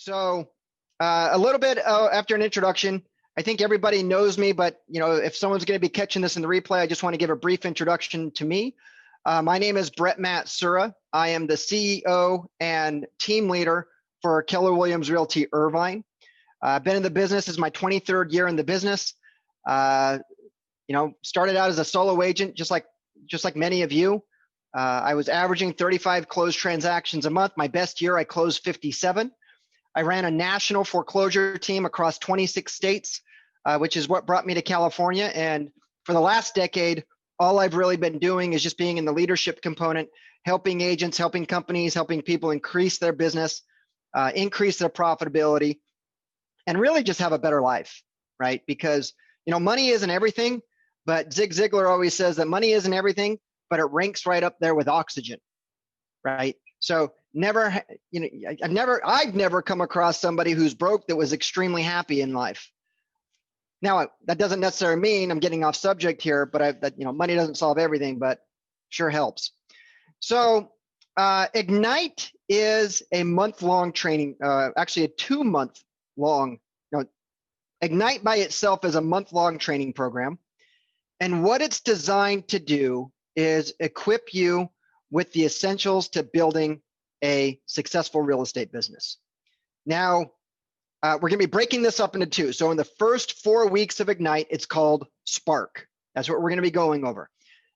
So a little bit after an introduction, I think everybody knows me, but if someone's going to be catching this in the replay, I just want to give a brief introduction to me. My name is Brett Matt Sura. I am the CEO and team leader for Keller Williams Realty Irvine. I've been in the business. This is my 23rd year in the business. Started out as a solo agent, just like many of you. I was averaging 35 closed transactions a month. My best year, I closed 57. I ran a national foreclosure team across 26 states, which is what brought me to California. And for the last decade, all I've really been doing is just being in the leadership component, helping agents, helping companies, helping people increase their business, increase their profitability, and really just have a better life, right? Because, money isn't everything, but Zig Ziglar always says that money isn't everything, but it ranks right up there with oxygen, right? So I've never come across somebody who's broke that was extremely happy in life. Now, that doesn't necessarily mean I'm getting off subject here, but money doesn't solve everything, but sure helps. So Ignite is a month-long training, actually a 2-month-long. Ignite by itself is a month-long training program. And what it's designed to do is equip you with the essentials to building a successful real estate business. Now, we're going to be breaking this up into two. So in the first 4 weeks of Ignite, it's called Spark. That's what we're going to be going over.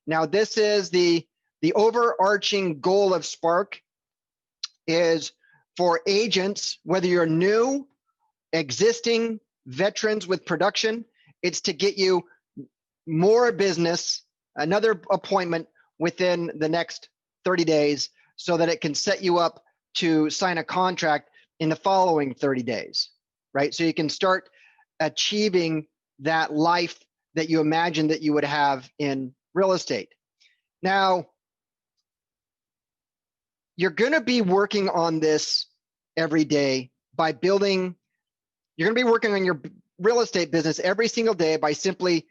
Now, this is the overarching goal of Spark is for agents, whether you're new, existing, veterans with production, it's to get you more business, another appointment within the next 30 days so that it can set you up to sign a contract in the following 30 days, right? So you can start achieving that life that you imagine that you would have in real estate. Now, you're going to be working on this every day by building, you're going to be working on your real estate business every single day by simply,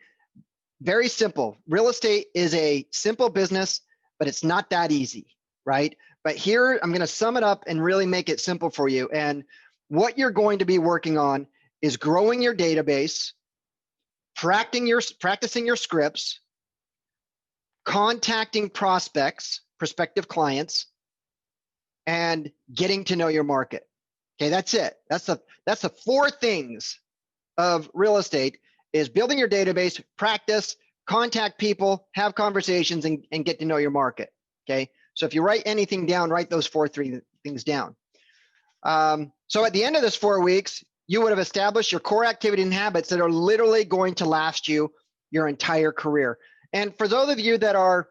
very simple. Real estate is a simple business, but it's not that easy, right? But here, I'm going to sum it up and really make it simple for you. And what you're going to be working on is growing your database, practicing your scripts, contacting prospects, prospective clients, and getting to know your market. Okay, that's it. That's the 4 things of real estate is building your database, practice, contact people, have conversations, and get to know your market. Okay, so if you write anything down, write those 4 things down. So at the end of this 4 weeks, you would have established your core activity and habits that are literally going to last you your entire career. And for those of you that are,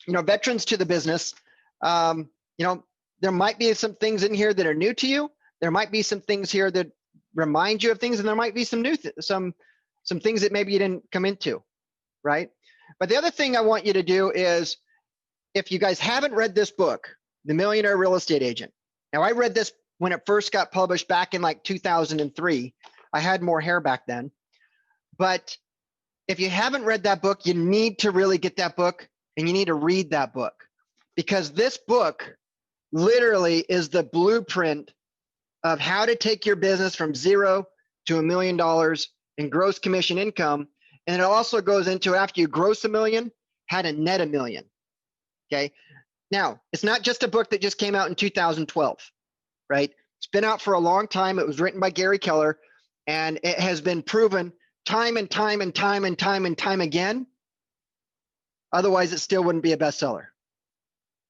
veterans to the business, there might be some things in here that are new to you. There might be some things here that remind you of things, and there might be some new some things that maybe you didn't come into, right? But the other thing I want you to do is, if you guys haven't read this book, The Millionaire Real Estate Agent. Now, I read this when it first got published back in like 2003. I had more hair back then. But if you haven't read that book, you need to really get that book, and you need to read that book, because this book literally is the blueprint of how to take your business from $0 to $1 million in gross commission income. And it also goes into, after you gross $1 million, how to net $1 million. Okay. Now, it's not just a book that just came out in 2012, right? It's been out for a long time. It was written by Gary Keller, and it has been proven time and time and time and time and time again. Otherwise, it still wouldn't be a bestseller,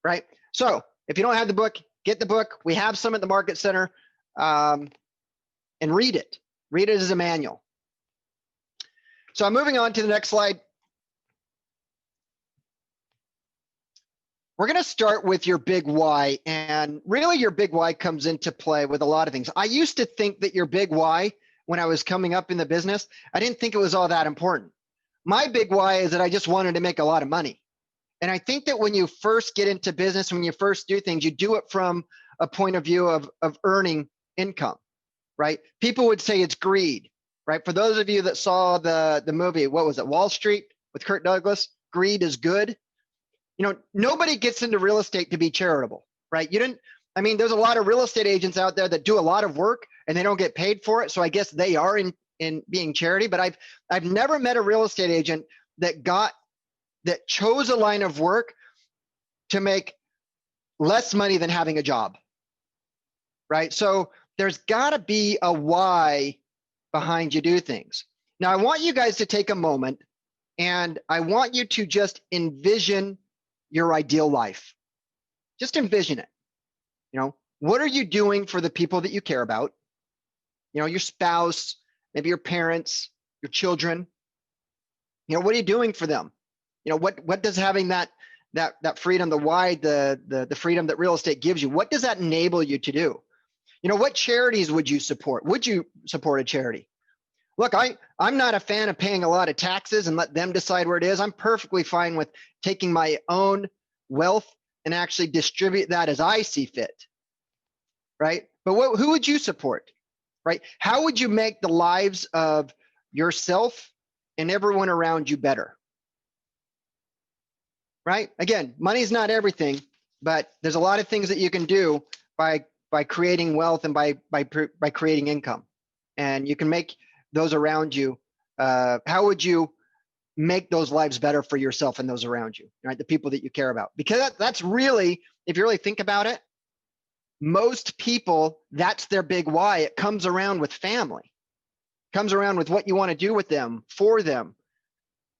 right? So if you don't have the book, get the book. We have some at the Market Center, and read it. Read it as a manual. So I'm moving on to the next slide. We're going to start with your big why, and really your big why comes into play with a lot of things. I used to think that your big why, when I was coming up in the business, I didn't think it was all that important. My big why is that I just wanted to make a lot of money. And I think that when you first get into business, when you first do things, you do it from a point of view of earning income, right? People would say it's greed, right? For those of you that saw the movie, what was it, Wall Street with Kirk Douglas, greed is good. Nobody gets into real estate to be charitable, right? I mean, there's a lot of real estate agents out there that do a lot of work and they don't get paid for it. So I guess they are in being charity, but I've never met a real estate agent that chose a line of work to make less money than having a job, right? So there's gotta be a why behind you do things. Now I want you guys to take a moment and I want you to just envision your ideal life. Just envision it. You know, what are you doing for the people that you care about? You know, your spouse, maybe your parents, your children. You know, what are you doing for them? You know, what does having that freedom, the freedom that real estate gives you, what does that enable you to do? You know, what charities would you support? Would you support a charity? Look, I'm not a fan of paying a lot of taxes and let them decide where it is. I'm perfectly fine with taking my own wealth and actually distribute that as I see fit, right? But who would you support, right? How would you make the lives of yourself and everyone around you better, right? Again, money's not everything, but there's a lot of things that you can do by creating wealth and by creating income, and you can make those around you. How would you make those lives better for yourself and those around you, right? The people that you care about. Because that's really, if you really think about it, most people, that's their big why. It comes around with family, comes around with what you want to do with them, for them.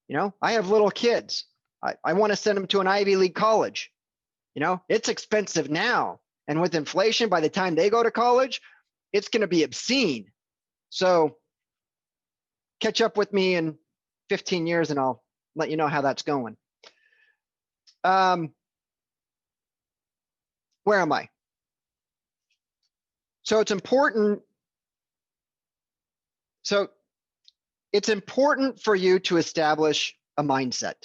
You know, I have little kids. I want to send them to an Ivy League college. You know, it's expensive now. And with inflation, by the time they go to college, it's going to be obscene. So catch up with me in 15 years and I'll let you know how that's going. Where am I? So it's important. So it's important for you to establish a mindset,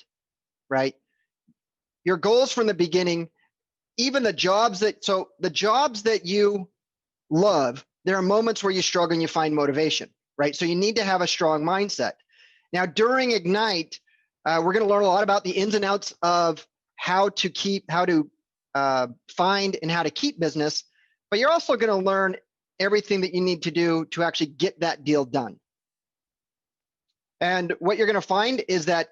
right? Your goals from the beginning, even the jobs that you love, there are moments where you struggle and you find motivation, right? So you need to have a strong mindset. Now, during Ignite, we're going to learn a lot about the ins and outs of how to find and how to keep business, but you're also going to learn everything that you need to do to actually get that deal done. And what you're going to find is that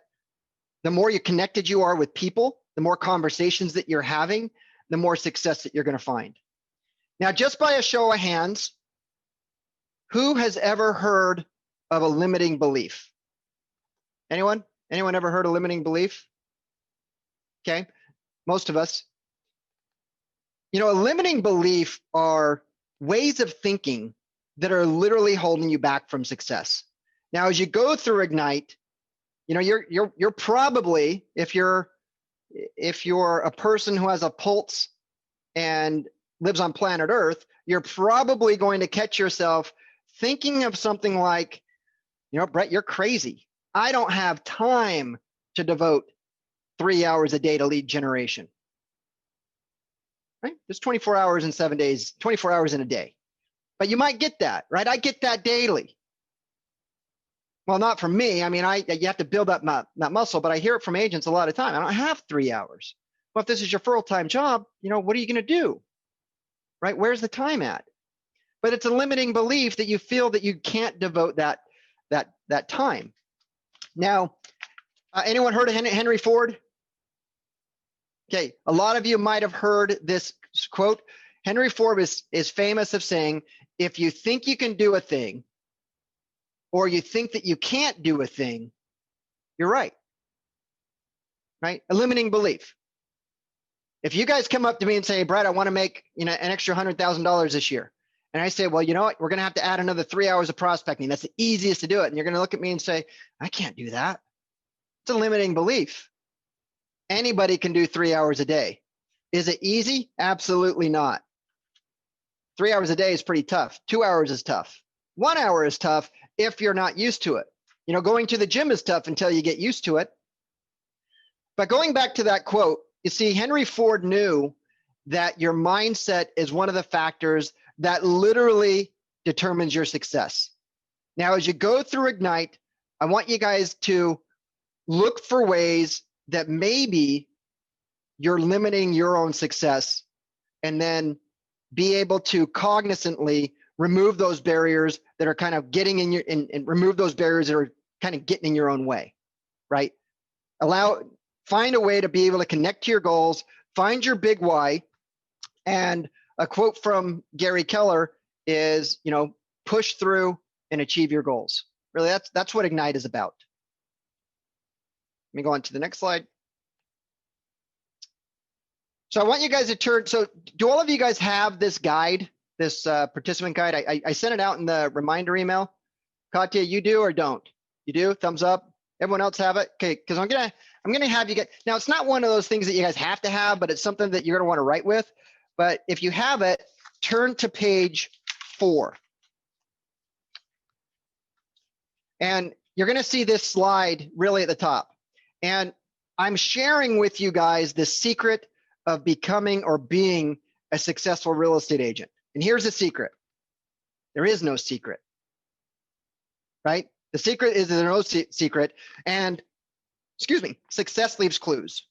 the more you connected you are with people, the more conversations that you're having, the more success that you're going to find. Now, just by a show of hands, who has ever heard of a limiting belief? Anyone? Anyone ever heard of limiting belief? Okay, most of us. You know, a limiting belief are ways of thinking that are literally holding you back from success. Now, as you go through Ignite, you know, you're probably, if you're a person who has a pulse and lives on planet Earth, you're probably going to catch yourself thinking of something like, you know, Brett, you're crazy. I don't have time to devote 3 hours a day to lead generation. Right? There's 24 hours in 7 days, 24 hours in a day. But you might get that, right? I get that daily. Well, not from me. I mean, you have to build up that muscle, but I hear it from agents a lot of time. I don't have 3 hours. Well, if this is your full-time job, you know, what are you going to do? Right? Where's the time at? But it's a limiting belief that you feel that you can't devote that time. Now, anyone heard of Henry Ford? Okay, a lot of you might have heard this quote. Henry Ford is famous of saying, if you think you can do a thing, or you think that you can't do a thing, you're right. Right? A limiting belief. If you guys come up to me and say, Brad, I want to make, you know, an extra $100,000 this year. And I say, well, you know what? We're going to have to add another 3 hours of prospecting. That's the easiest to do it. And you're going to look at me and say, I can't do that. It's a limiting belief. Anybody can do 3 hours a day. Is it easy? Absolutely not. 3 hours a day is pretty tough. 2 hours is tough. 1 hour is tough if you're not used to it. You know, going to the gym is tough until you get used to it. But going back to that quote, you see, Henry Ford knew that your mindset is one of the factors that literally determines your success. Now, as you go through Ignite, I want you guys to look for ways that maybe you're limiting your own success, and then be able to cognizantly remove those barriers that are kind of getting in your, and remove those barriers that are kind of getting in your own way, right? Find a way to be able to connect to your goals, find your big why. And a quote from Gary Keller is, push through and achieve your goals. Really, that's what Ignite is about. Let me go on to the next slide. So I want you guys to turn, so do all of you guys have this guide, this participant guide? I sent it out in the reminder email. Katya, you do or don't? You do? Thumbs up. Everyone else have it? Okay, because I'm gonna have you get, now it's not one of those things that you guys have to have, but it's something that you're gonna want to write with. But if you have it, turn to page 4. And you're gonna see this slide really at the top. And I'm sharing with you guys the secret of becoming or being a successful real estate agent. And here's the secret. There is no secret, right? The secret is there's no secret. And, excuse me, success leaves clues.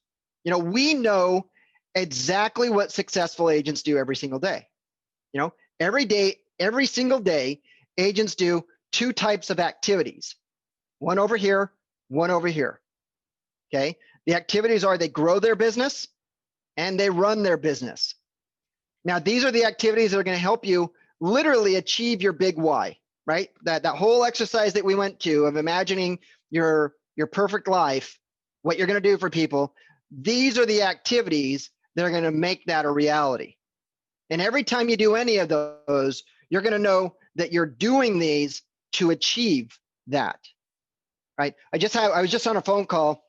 We know exactly what successful agents do every single day. Every day, every single day, agents do 2 types of activities. One over here, one over here, okay? The activities are they grow their business and they run their business. Now, these are the activities that are going to help you literally achieve your big why, right? That whole exercise that we went to of imagining your perfect life, what you're going to do for people, these are the activities that are going to make that a reality. And every time you do any of those, you're going to know that you're doing these to achieve that, right? I was just on a phone call.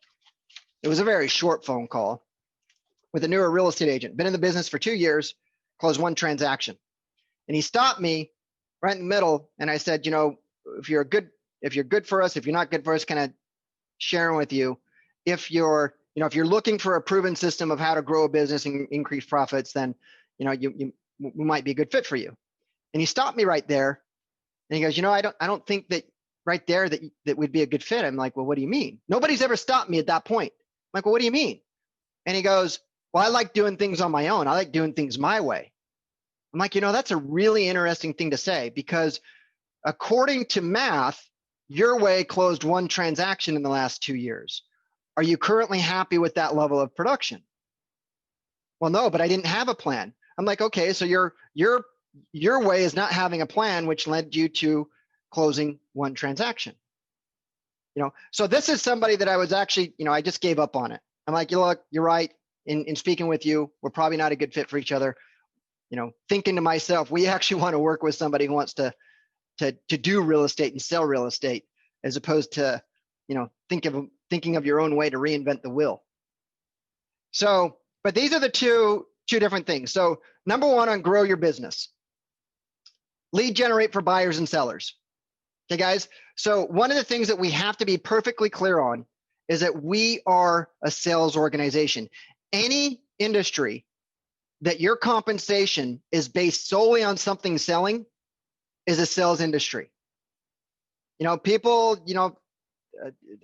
It was a very short phone call with a newer real estate agent, been in the business for 2 years, closed 1 transaction. And he stopped me right in the middle. And I said, if you're good for us, if you're not good for us, kind of sharing with you, if you're looking for a proven system of how to grow a business and increase profits, then, we might be a good fit for you. And he stopped me right there. And he goes, I don't think that right there that would be a good fit. I'm like, well, what do you mean? Nobody's ever stopped me at that point. I'm like, well, what do you mean? And he goes, well, I like doing things on my own. I like doing things my way. I'm like, that's a really interesting thing to say, because according to math, your way closed 1 transaction in the last 2 years. Are you currently happy with that level of production? Well, no, but I didn't have a plan. I'm like, okay, so your way is not having a plan, which led you to closing 1 transaction. So this is somebody that I was actually, I just gave up on it. I'm like, look, you're right. In speaking with you, we're probably not a good fit for each other. Thinking to myself, we actually want to work with somebody who wants to do real estate and sell real estate, as opposed to, thinking of your own way to reinvent the wheel. So, but these are the two different things. So number 1 on grow your business. Lead generate for buyers and sellers. Okay, guys. So one of the things that we have to be perfectly clear on is that we are a sales organization. Any industry that your compensation is based solely on something selling is a sales industry. People,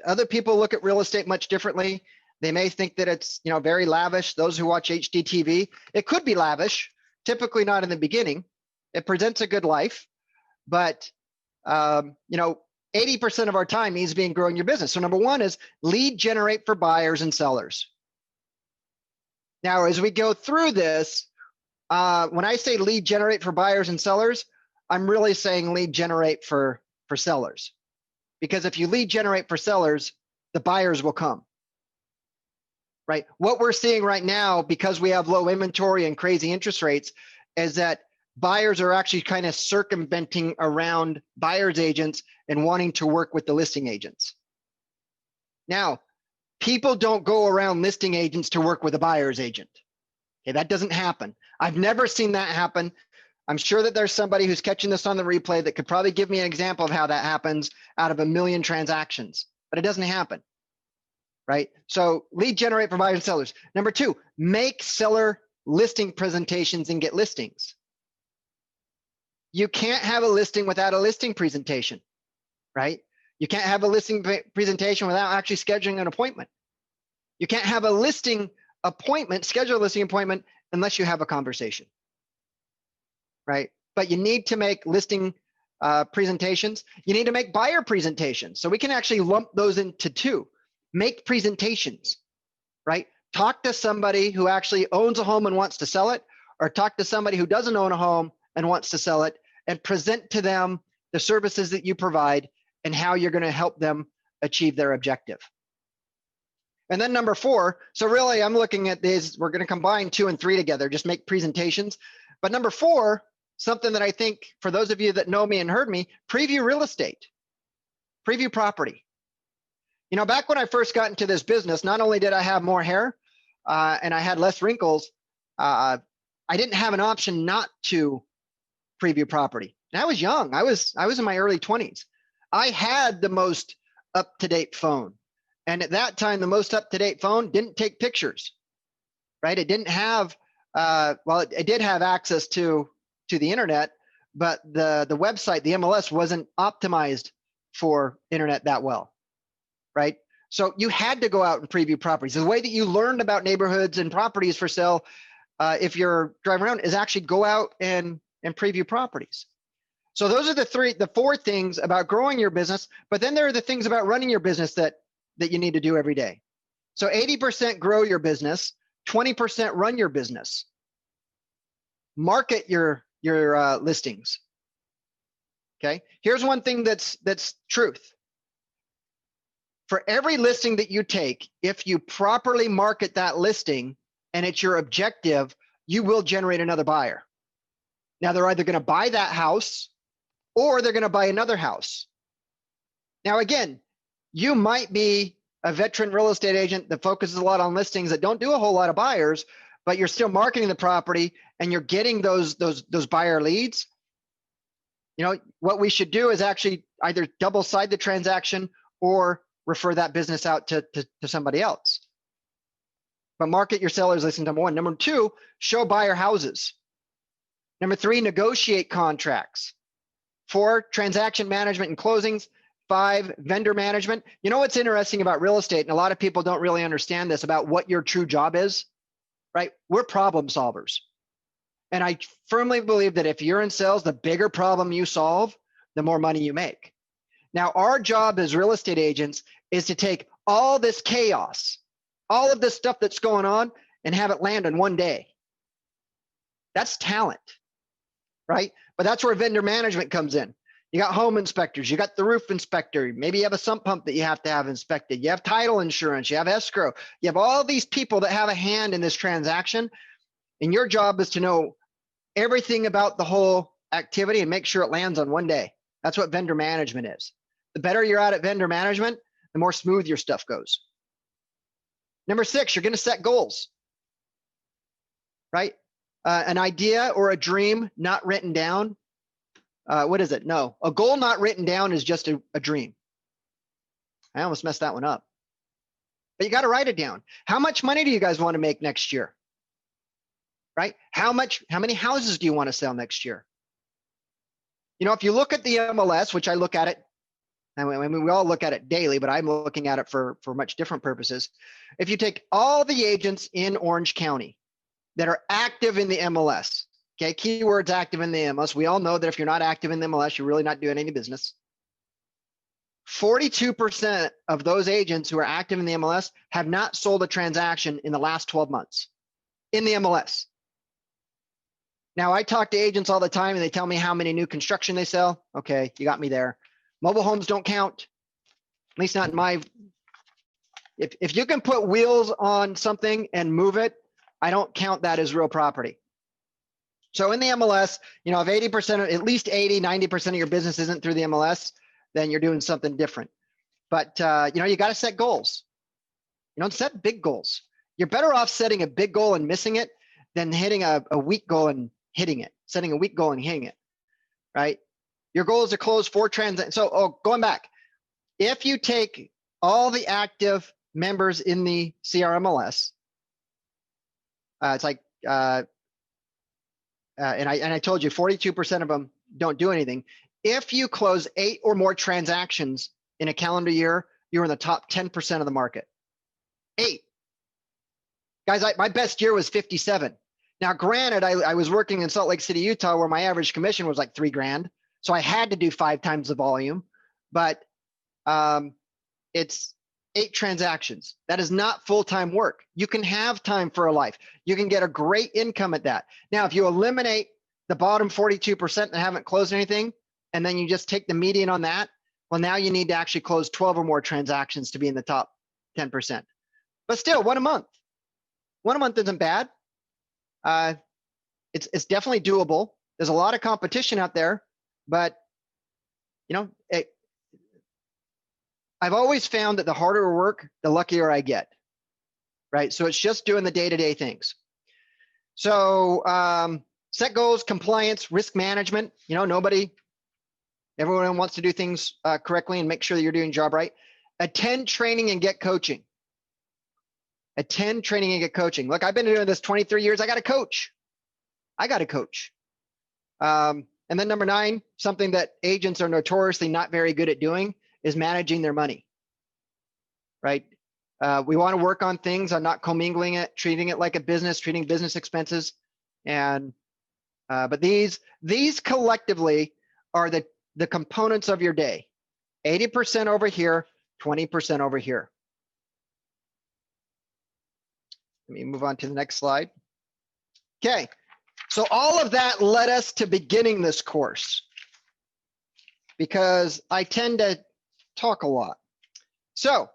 other people look at real estate much differently. They may think that it's, very lavish. Those who watch HGTV, it could be lavish, typically not in the beginning. It presents a good life, but 80% of our time needs to be in growing your business. So number 1 is lead generate for buyers and sellers. Now, as we go through this, when I say lead generate for buyers and sellers, I'm really saying lead generate for sellers. Because if you lead generate for sellers, the buyers will come, right? What we're seeing right now, because we have low inventory and crazy interest rates, is that buyers are actually kind of circumventing around buyers agents and wanting to work with the listing agents. Now, people don't go around listing agents to work with a buyer's agent. Okay, that doesn't happen. I've never seen that happen. I'm sure that there's somebody who's catching this on the replay that could probably give me an example of how that happens out of 1 million transactions, but it doesn't happen, right? So lead generate for buyers and sellers. Number 2, make seller listing presentations and get listings. You can't have a listing without a listing presentation, right? You can't have a listing presentation without actually scheduling an appointment. You can't have a listing appointment, schedule a listing appointment, unless you have a conversation. right? But you need to make listing presentations. You need to make buyer presentations. So we can actually lump those into two. Make presentations, right? Talk to somebody who actually owns a home and wants to sell it, or talk to somebody who doesn't own a home and wants to sell it, and present to them the services that you provide and how you're going to help them achieve their objective. And then number 4, so really I'm looking at these, we're going to combine 2 and 3 together, just make presentations. But number 4, something that I think for those of you that know me and heard me, preview real estate, preview property. You know, back when I first got into this business, not only did I have more hair and I had less wrinkles, I didn't have an option not to preview property. And I was young. I was in my early 20s. I had the most up-to-date phone. And at that time, the most up-to-date phone didn't take pictures, right? It didn't have, well, it did have access to the internet, but the website, the MLS, wasn't optimized for internet that well, right? So you had to go out and preview properties. The way that you learned about neighborhoods and properties for sale, if you're driving around, is actually go out and preview properties. So those are the 4 things about growing your business, but then there are the things about running your business that you need to do every day. So 80% grow your business, 20% run your business. Market your listings. Okay. Here's one thing that's truth. For every listing that you take, if you properly market that listing and it's your objective, you will generate another buyer. Now they're either going to buy that house or they're going to buy another house. Now again, you might be a veteran real estate agent that focuses a lot on listings that don't do a whole lot of buyers, but you're still marketing the property and you're getting those buyer leads. You know, what we should do is actually either double side the transaction or refer that business out to somebody else. But market your sellers listing, number 1. Number 2, show buyer houses. Number 3, negotiate contracts. 4, transaction management and closings. 5, vendor management. You know what's interesting about real estate, and a lot of people don't really understand this about what your true job is, right? We're problem solvers. And I firmly believe that if you're in sales, the bigger problem you solve, the more money you make. Now, our job as real estate agents is to take all this chaos, all of this stuff that's going on, and have it land in one day. That's talent, right? But that's where vendor management comes in. You got home inspectors, you got the roof inspector, maybe you have a sump pump that you have to have inspected, you have title insurance, you have escrow, you have all these people that have a hand in this transaction, and your job is to know everything about the whole activity and make sure it lands on one day. That's what vendor management is. The better you're at vendor management, the more smooth your stuff goes. Number 6, you're going to set goals, right? An idea or a dream not written down. What is it? No, a goal not written down is just a dream. I almost messed that one up. But you got to write it down. How much money do you guys want to make next year? Right? How many houses do you want to sell next year? You know, if you look at the MLS, which I look at it, I mean, we all look at it daily, but I'm looking at it for much different purposes. If you take all the agents in Orange County that are active in the MLS, okay, keywords active in the MLS. We all know that if you're not active in the MLS, you're really not doing any business. 42% of those agents who are active in the MLS have not sold a transaction in the last 12 months in the MLS. Now, I talk to agents all the time and they tell me how many new construction they sell. Okay, you got me there. Mobile homes don't count, at least not in my, if you can put wheels on something and move it, I don't count that as real property. So in the MLS, you know, if 80%, at least 80, 90% of your business isn't through the MLS, then you're doing something different. But, you know, you got to set goals. You don't set big goals. You're better off setting a big goal and missing it than hitting a weak goal and hitting it, setting a weak goal and hitting it, right? Your goal is to close 4 transactions. So, going back, if you take all the active members in the CRMLS, it's like, and I told you 42% of them don't do anything. If you close 8 or more transactions in a calendar year, you're in the top 10% of the market. 8. Guys, my best year was 57. Now, granted, I was working in Salt Lake City, Utah, where my average commission was like $3,000. So I had to do 5 times the volume, but it's 8 transactions. That is not full-time work. You can have time for a life. You can get a great income at that. Now, if you eliminate the bottom 42% that haven't closed anything, and then you just take the median on that, well, now you need to actually close 12 or more transactions to be in the top 10%. But still, one a month. One a month isn't bad. It's definitely doable. There's a lot of competition out there, but you know, I've always found that the harder I work, the luckier I get, right? So it's just doing the day-to-day things. So set goals, compliance, risk management. You know, everyone wants to do things correctly and make sure that you're doing your job right. Attend training and get coaching. Attend training and get coaching. Look, I've been doing this 23 years. I got a coach. And then number 9, something that agents are notoriously not very good at doing is managing their money, right? We want to work on things on not commingling it, treating it like a business, treating business expenses. And but these collectively are the components of your day. 80% over here, 20% over here. Let me move on to the next slide. Okay, so all of that led us to beginning this course because I tend to talk a lot. So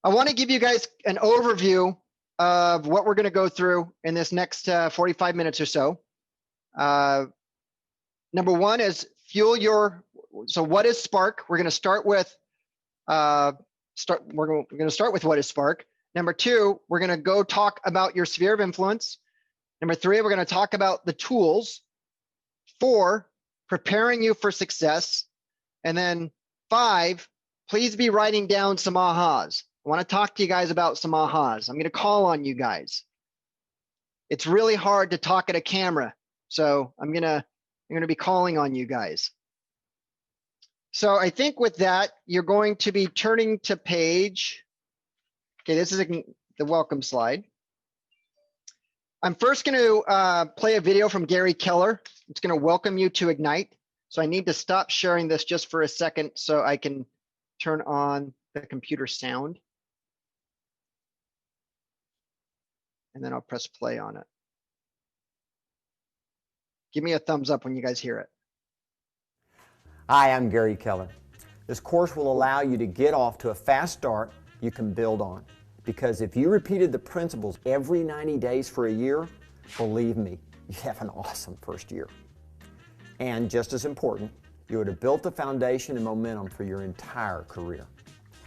I want to give you guys an overview of what we're going to go through in this next 45 minutes or so. Number 1 is so what is Spark? We're going to start with we're going to start with what is Spark. Number 2, we're going to go talk about your sphere of influence. Number 3, we're going to talk about the tools. 4, preparing you for success. And then 5, please be writing down some ahas. I want to talk to you guys about some ahas. I'm going to call on you guys. It's really hard to talk at a camera, so I'm going to be calling on you guys. So I think with that, you're going to be turning to page. Okay, this is the welcome slide. I'm first going to play a video from Gary Keller. It's going to welcome you to Ignite. So I need to stop sharing this just for a second so I can turn on the computer sound. And then I'll press play on it. Give me a thumbs up when you guys hear it. Hi, I'm Gary Keller. This course will allow you to get off to a fast start you can build on. Because if you repeated the principles every 90 days for a year, believe me, you have an awesome first year. And just as important, you would have built the foundation and momentum for your entire career.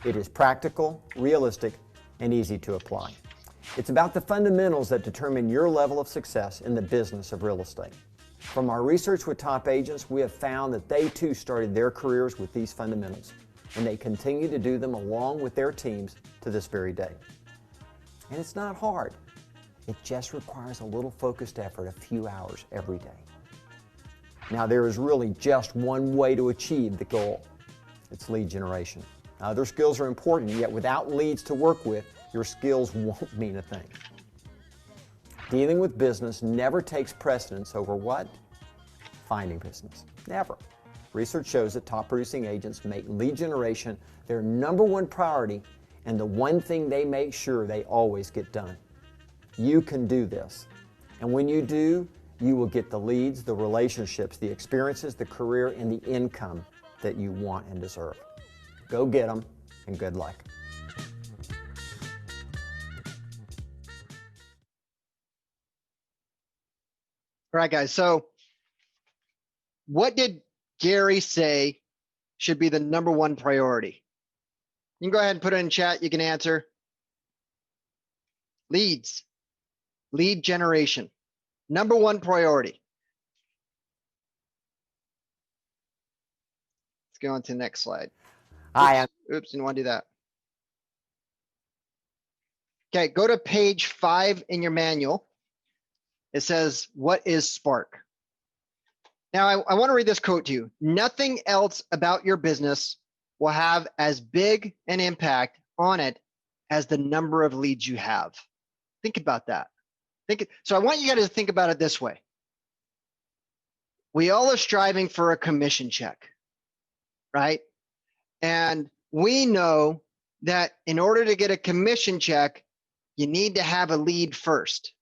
It is practical, realistic, and easy to apply. It's about the fundamentals that determine your level of success in the business of real estate. From our research with top agents, we have found that they too started their careers with these fundamentals, and they continue to do them along with their teams to this very day. And it's not hard. It just requires a little focused effort, a few hours every day. Now, there is really just one way to achieve the goal. It's lead generation. Other skills are important, yet without leads to work with, your skills won't mean a thing. Dealing with business never takes precedence over what? Finding business. Never. Research shows that top producing agents make lead generation their #1 priority and the one thing they make sure they always get done. You can do this. And when you do, you will get the leads, the relationships, the experiences, the career, and the income that you want and deserve. Go get them, and good luck. All right, guys. So what did Gary say should be the #1 priority? You can go ahead and put it in chat. You can answer. Leads, lead generation, #1 priority. Let's go on to the next slide. Oops, didn't want to do that. Okay, go to page 5 in your manual. It says, what is Spark? Now, I want to read this quote to you. Nothing else about your business will have as big an impact on it as the number of leads you have. Think about that. So I want you guys to think about it this way. We all are striving for a commission check, right? And we know that in order to get a commission check, you need to have a lead first.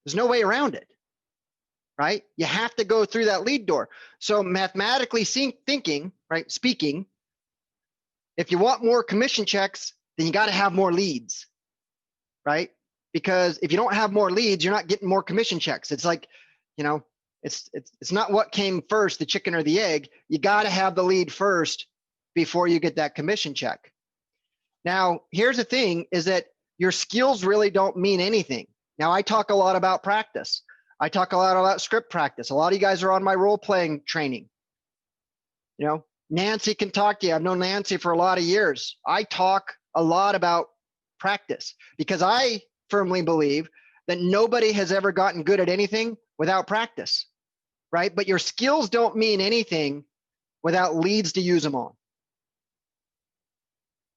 There's no way around it, right? You have to go through that lead door. So mathematically speaking, if you want more commission checks, then you got to have more leads, right? Because if you don't have more leads, you're not getting more commission checks. It's like, it's not what came first, the chicken or the egg. You got to have the lead first before you get that commission check. Now, here's the thing is that your skills really don't mean anything. Now, I talk a lot about practice. I talk a lot about script practice. A lot of you guys are on my role-playing training. Nancy can talk to you. I've known Nancy for a lot of years. I talk a lot about practice because I firmly believe that nobody has ever gotten good at anything without practice, right? But your skills don't mean anything without leads to use them on.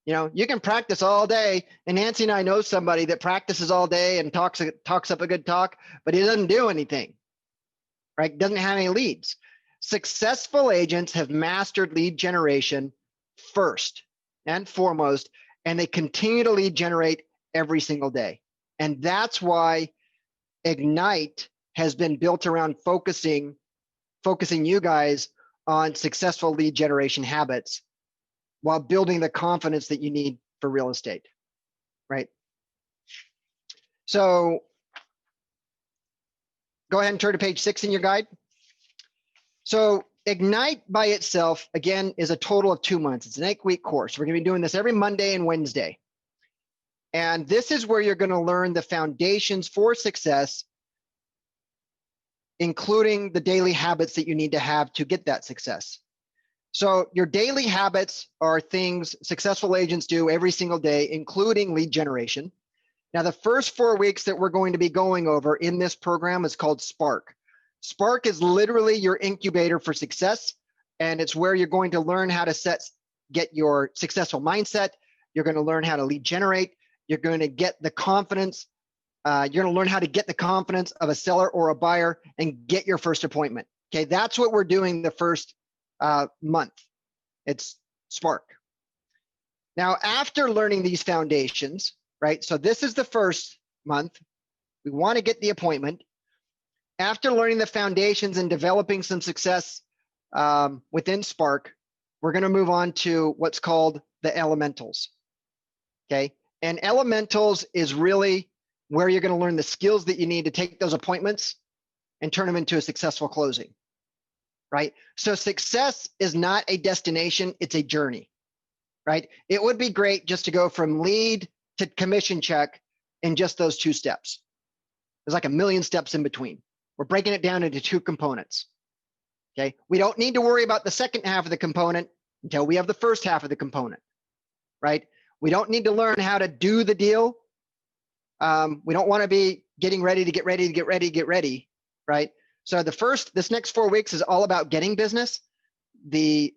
You can practice all day, and Nancy and I know somebody that practices all day and talks up a good talk, but he doesn't do anything, right? Doesn't have any leads. Successful agents have mastered lead generation first and foremost, and they continue to lead generate every single day. And that's why Ignite has been built around focusing you guys on successful lead generation habits while building the confidence that you need for real estate, right? So go ahead and turn to page 6 in your guide. So Ignite by itself, again, is a total of 2 months. It's an 8-week course. We're going to be doing this every Monday and Wednesday. And this is where you're going to learn the foundations for success, including the daily habits that you need to have to get that success. So your daily habits are things successful agents do every single day, including lead generation. Now, the first 4 weeks that we're going to be going over in this program is called Spark. Spark is literally your incubator for success, and it's where you're going to learn how to get your successful mindset. You're going to learn how to lead generate. You're going to get the confidence. You're going to learn how to get the confidence of a seller or a buyer and get your first appointment. Okay, that's what we're doing the first month. It's Spark. Now, after learning these foundations, right? So this is the first month. We want to get the appointment. After learning the foundations and developing some success within Spark, we're going to move on to what's called the elementals. Okay, and elementals is really where you're going to learn the skills that you need to take those appointments and turn them into a successful closing. Right? So success is not a destination, it's a journey, right? It would be great just to go from lead to commission check in just those 2 steps. There's like a million steps in between. We're breaking it down into 2 components. Okay? We don't need to worry about the second half of the component until we have the first half of the component, right? We don't need to learn how to do the deal. We don't want to be getting ready to get ready, right? So this next 4 weeks is all about getting business. The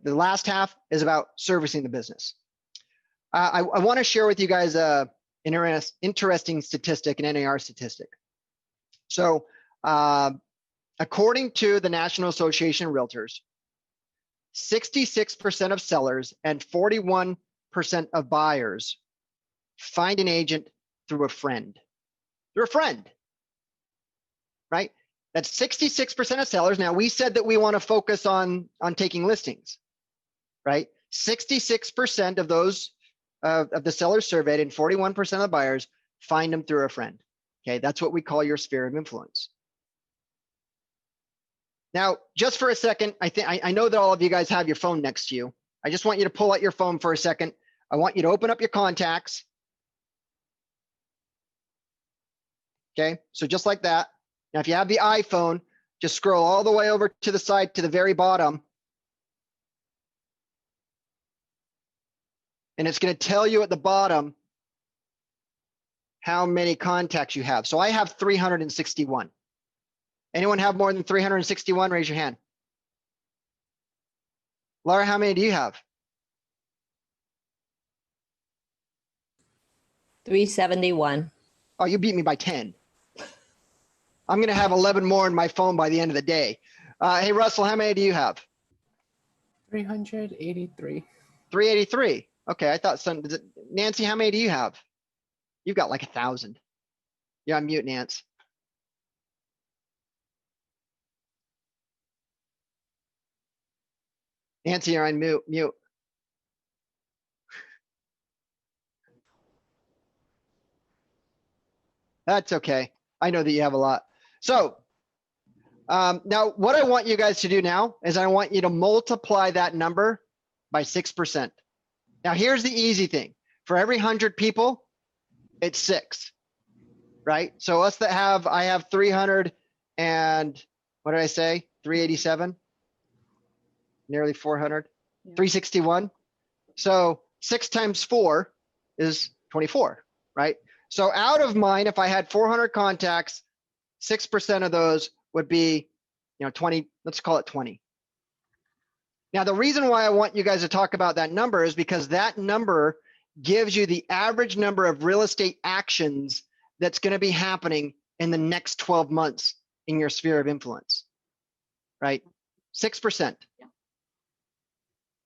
last half is about servicing the business. I want to share with you guys an interesting statistic, an NAR statistic. So according to the National Association of Realtors, 66% of sellers and 41% of buyers find an agent through a friend. Through a friend. Right? That's 66% of sellers. Now, we said that we want to focus on taking listings, right? 66% of those of the sellers surveyed and 41% of the buyers find them through a friend. Okay, that's what we call your sphere of influence. Now, just for a second, I know that all of you guys have your phone next to you. I just want you to pull out your phone for a second. I want you to open up your contacts. Okay, so just like that. Now, if you have the iPhone, just scroll all the way over to the side to the very bottom. And it's going to tell you at the bottom how many contacts you have. So I have 361. Anyone have more than 361? Raise your hand. Laura, how many do you have? 371. Oh, you beat me by 10. I'm going to have 11 more in my phone by the end of the day. Hey, Russell, how many do you have? 383. 383. Okay, I thought some. Nancy, how many do you have? You've got like 1,000. Yeah, I'm mute, Nance. Nancy, you're on mute. That's okay. I know that you have a lot. So now what I want you guys to do now is I want you to multiply that number by 6%. Now here's the easy thing. For every 100 people, it's 6, right? So us that have, I have 300 and what did I say? 387, nearly 400, 361. So 6 times 4 is 24, right? So out of mine, if I had 400 contacts, 6% of those would be, 20, let's call it 20. Now, the reason why I want you guys to talk about that number is because that number gives you the average number of real estate actions that's going to be happening in the next 12 months in your sphere of influence, right? 6%. Yeah.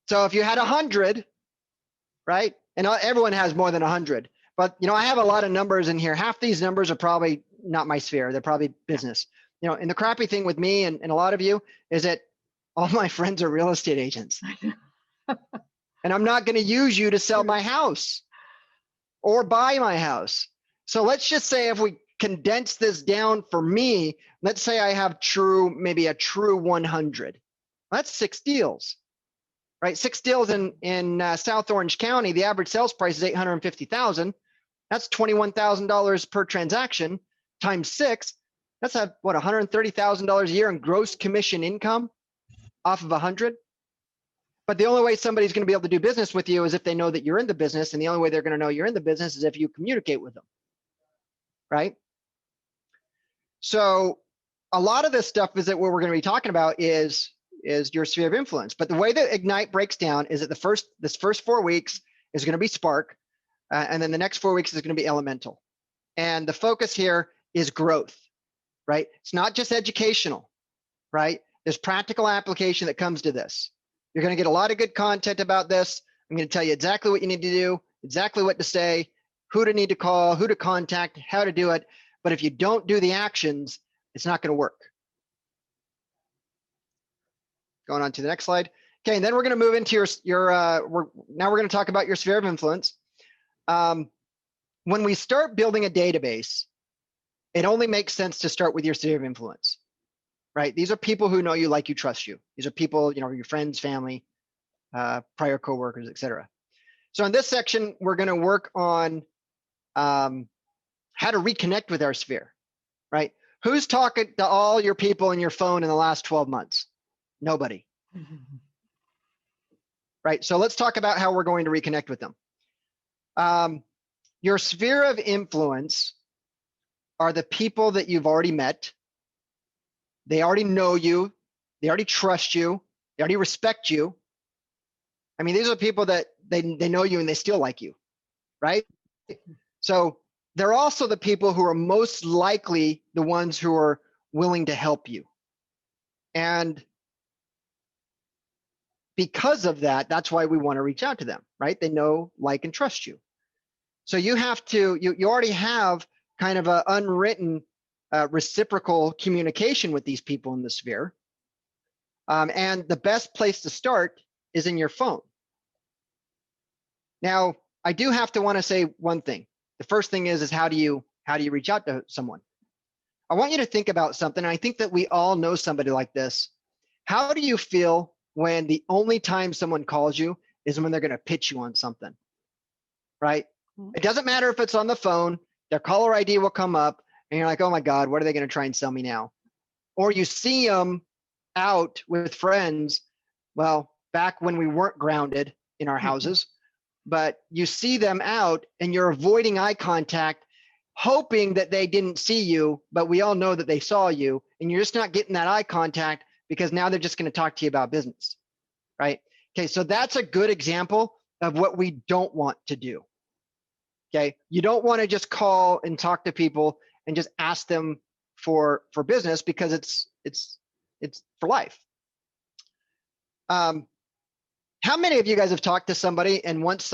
So if you had 100, right? And everyone has more than 100. But, I have a lot of numbers in here. Half these numbers are probably not my sphere. They're probably business. And the crappy thing with me and a lot of you is that all my friends are real estate agents. And I'm not going to use you to sell my house or buy my house. So let's just say if we condense this down for me, let's say I have maybe a true 100. That's 6 deals. Right, 6 deals in South Orange County. The average sales price is $850,000. That's $21,000 per transaction times 6. That's $130,000 a year in gross commission income off of 100. But the only way somebody's going to be able to do business with you is if they know that you're in the business, and the only way they're going to know you're in the business is if you communicate with them, right? So a lot of this stuff is that what we're going to be talking about is your sphere of influence. But the way that Ignite breaks down is that this first 4 weeks is going to be Spark, and then the next 4 weeks is going to be Elemental. And the focus here is growth, right? It's not just educational, right? There's practical application that comes to this. You're going to get a lot of good content about this. I'm going to tell you exactly what you need to do, exactly what to say, who to need to call, who to contact, how to do it. But if you don't do the actions, it's not going to work. Going on to the next slide. Okay, and then we're going to move into now we're going to talk about your sphere of influence. When we start building a database, it only makes sense to start with your sphere of influence, right? These are people who know you, like you, trust you. These are people, your friends, family, prior coworkers, etc. So in this section, we're going to work on how to reconnect with our sphere, right? Who's talking to all your people in your phone in the last 12 months? Nobody. Right, so let's talk about how we're going to reconnect with them. Your sphere of influence are the people that you've already met. They already know you. They already trust you. They already respect you. I mean, these are people that they know you and they still like you, right? So they're also the people who are most likely the ones who are willing to help you. And because of that, that's why we want to reach out to them, right? They know, like, and trust you. So you have to, you already have kind of an unwritten reciprocal communication with these people in the sphere. And the best place to start is in your phone. Now, I do have to want to say one thing. The first thing is how do you reach out to someone? I want you to think about something. And I think that we all know somebody like this. How do you feel when the only time someone calls you is when they're going to pitch you on something, right? It doesn't matter if it's on the phone, their caller ID will come up and you're like, oh my God, what are they going to try and sell me now? Or you see them out with friends, well, back when we weren't grounded in our houses, but you see them out and you're avoiding eye contact, hoping that they didn't see you, but we all know that they saw you, and you're just not getting that eye contact because now they're just going to talk to you about business, right? Okay, so that's a good example of what we don't want to do. Okay, you don't want to just call and talk to people and just ask them for business because it's for life. How many of you guys have talked to somebody and once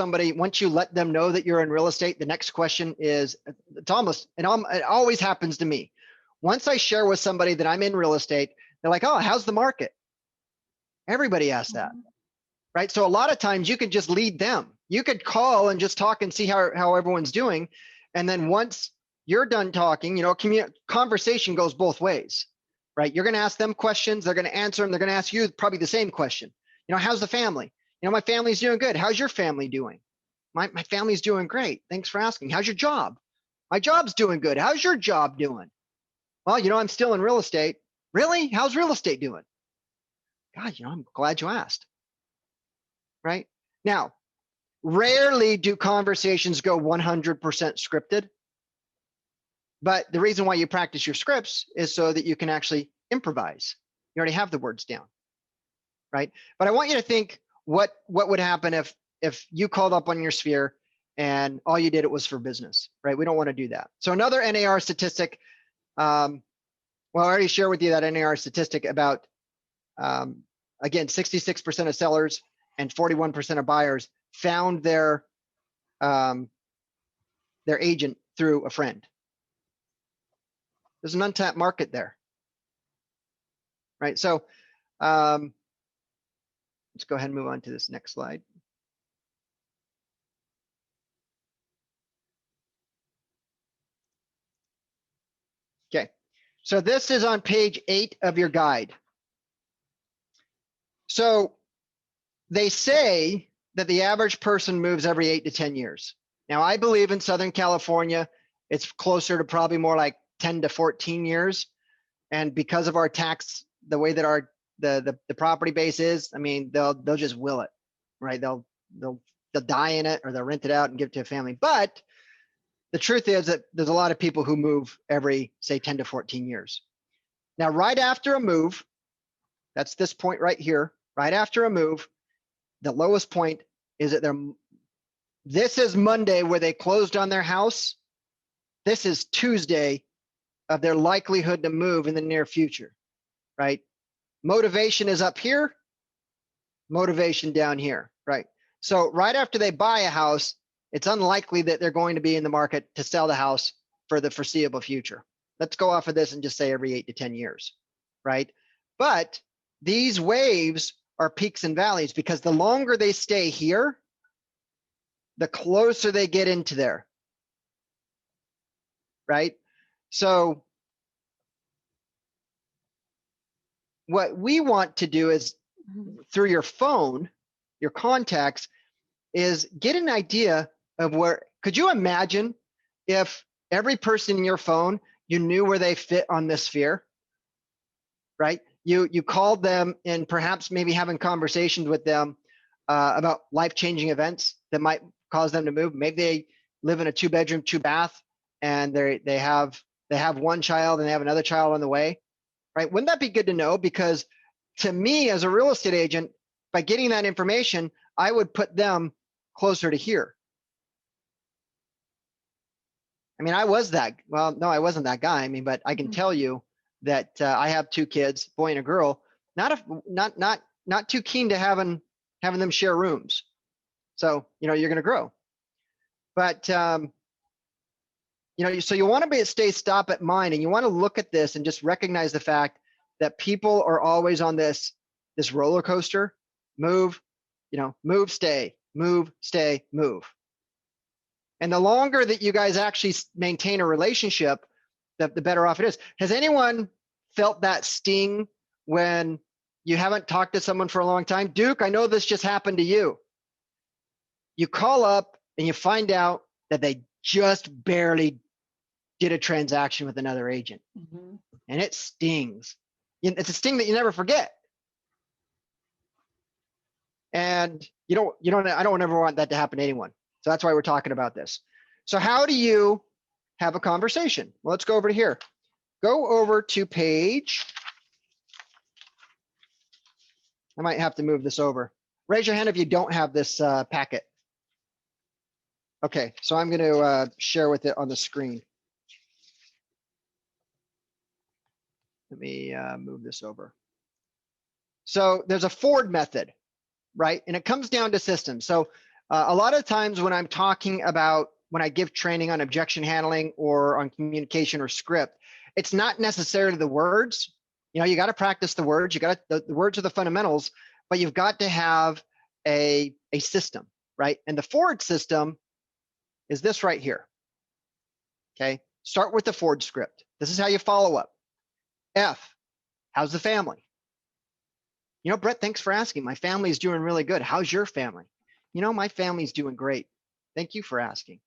you let them know that you're in real estate, the next question is, it always happens to me. Once I share with somebody that I'm in real estate, they're like, oh, how's the market? Everybody asks that, right? So a lot of times you could just lead them. You could call and just talk and see how everyone's doing. And then once you're done talking, conversation goes both ways, right? You're going to ask them questions. They're going to answer them. They're going to ask you probably the same question. How's the family? My family's doing good. How's your family doing? My family's doing great. Thanks for asking. How's your job? My job's doing good. How's your job doing? Well, I'm still in real estate. Really? How's real estate doing? God, I'm glad you asked. Right? Now, rarely do conversations go 100% scripted. But the reason why you practice your scripts is so that you can actually improvise. You already have the words down. Right? But I want you to think what would happen if you called up on your sphere and all you did it was for business, right? We don't want to do that. So another NAR statistic, well, I already shared with you that NAR statistic about, again, 66% of sellers and 41% of buyers found their agent through a friend. There's an untapped market there, right? So let's go ahead and move on to this next slide. Okay, so this is on page 8 of your guide. So they say that the average person moves every 8 to 10 years. Now, I believe in Southern California, it's closer to probably more like 10 to 14 years. And because of our tax, the way that our the property base is, I mean, they'll just will it, right? They'll die in it or they'll rent it out and give it to a family. But the truth is that there's a lot of people who move every, say, 10 to 14 years. Now, right after a move, that's this point right here, right after a move, the lowest point is that this is Monday where they closed on their house. This is Tuesday of their likelihood to move in the near future, right? Motivation is up here, motivation down here, right? So right after they buy a house, it's unlikely that they're going to be in the market to sell the house for the foreseeable future. Let's go off of this and just say every 8 to 10 years, right? But these waves are peaks and valleys because the longer they stay here, the closer they get into there, right? So what we want to do is through your phone, your contacts, is get an idea of where, could you imagine if every person in your phone, you knew where they fit on this sphere, right? You called them and perhaps maybe having conversations with them about life-changing events that might cause them to move. Maybe they live in a 2-bedroom, 2-bath, and they have one child and they have another child on the way, right? Wouldn't that be good to know? Because to me, as a real estate agent, by getting that information, I would put them closer to here. I mean, I wasn't that guy. I mean, but I can tell you that I have 2 kids, boy and a girl. Not too keen to having them share rooms. So you're going to grow. But so you want to stop at mind, and you want to look at this and just recognize the fact that people are always on this roller coaster. Move, move, stay, move, stay, move. And the longer that you guys actually maintain a relationship, the better off it is. Has anyone felt that sting when you haven't talked to someone for a long time? Duke, I know this just happened to you. You call up and you find out that they just barely did a transaction with another agent. Mm-hmm. And it stings. It's a sting that you never forget. And I don't ever want that to happen to anyone. So that's why we're talking about this. So how do you have a conversation? Well, let's go over to here. Go over to page. I might have to move this over. Raise your hand if you don't have this packet. Okay, so I'm going to share with it on the screen. Let me move this over. So there's a Ford method, right? And it comes down to systems. So a lot of times when I'm talking about, when I give training on objection handling or on communication or script, it's not necessarily the words. You know, you got to practice the words. You got to, the words are the fundamentals, but you've got to have a system, right? And the Ford system is this right here. Okay, start with the Ford script. This is how you follow up. F, how's the family? You know, Brett, thanks for asking. My family's doing really good. How's your family? You know, my family's doing great. Thank you for asking.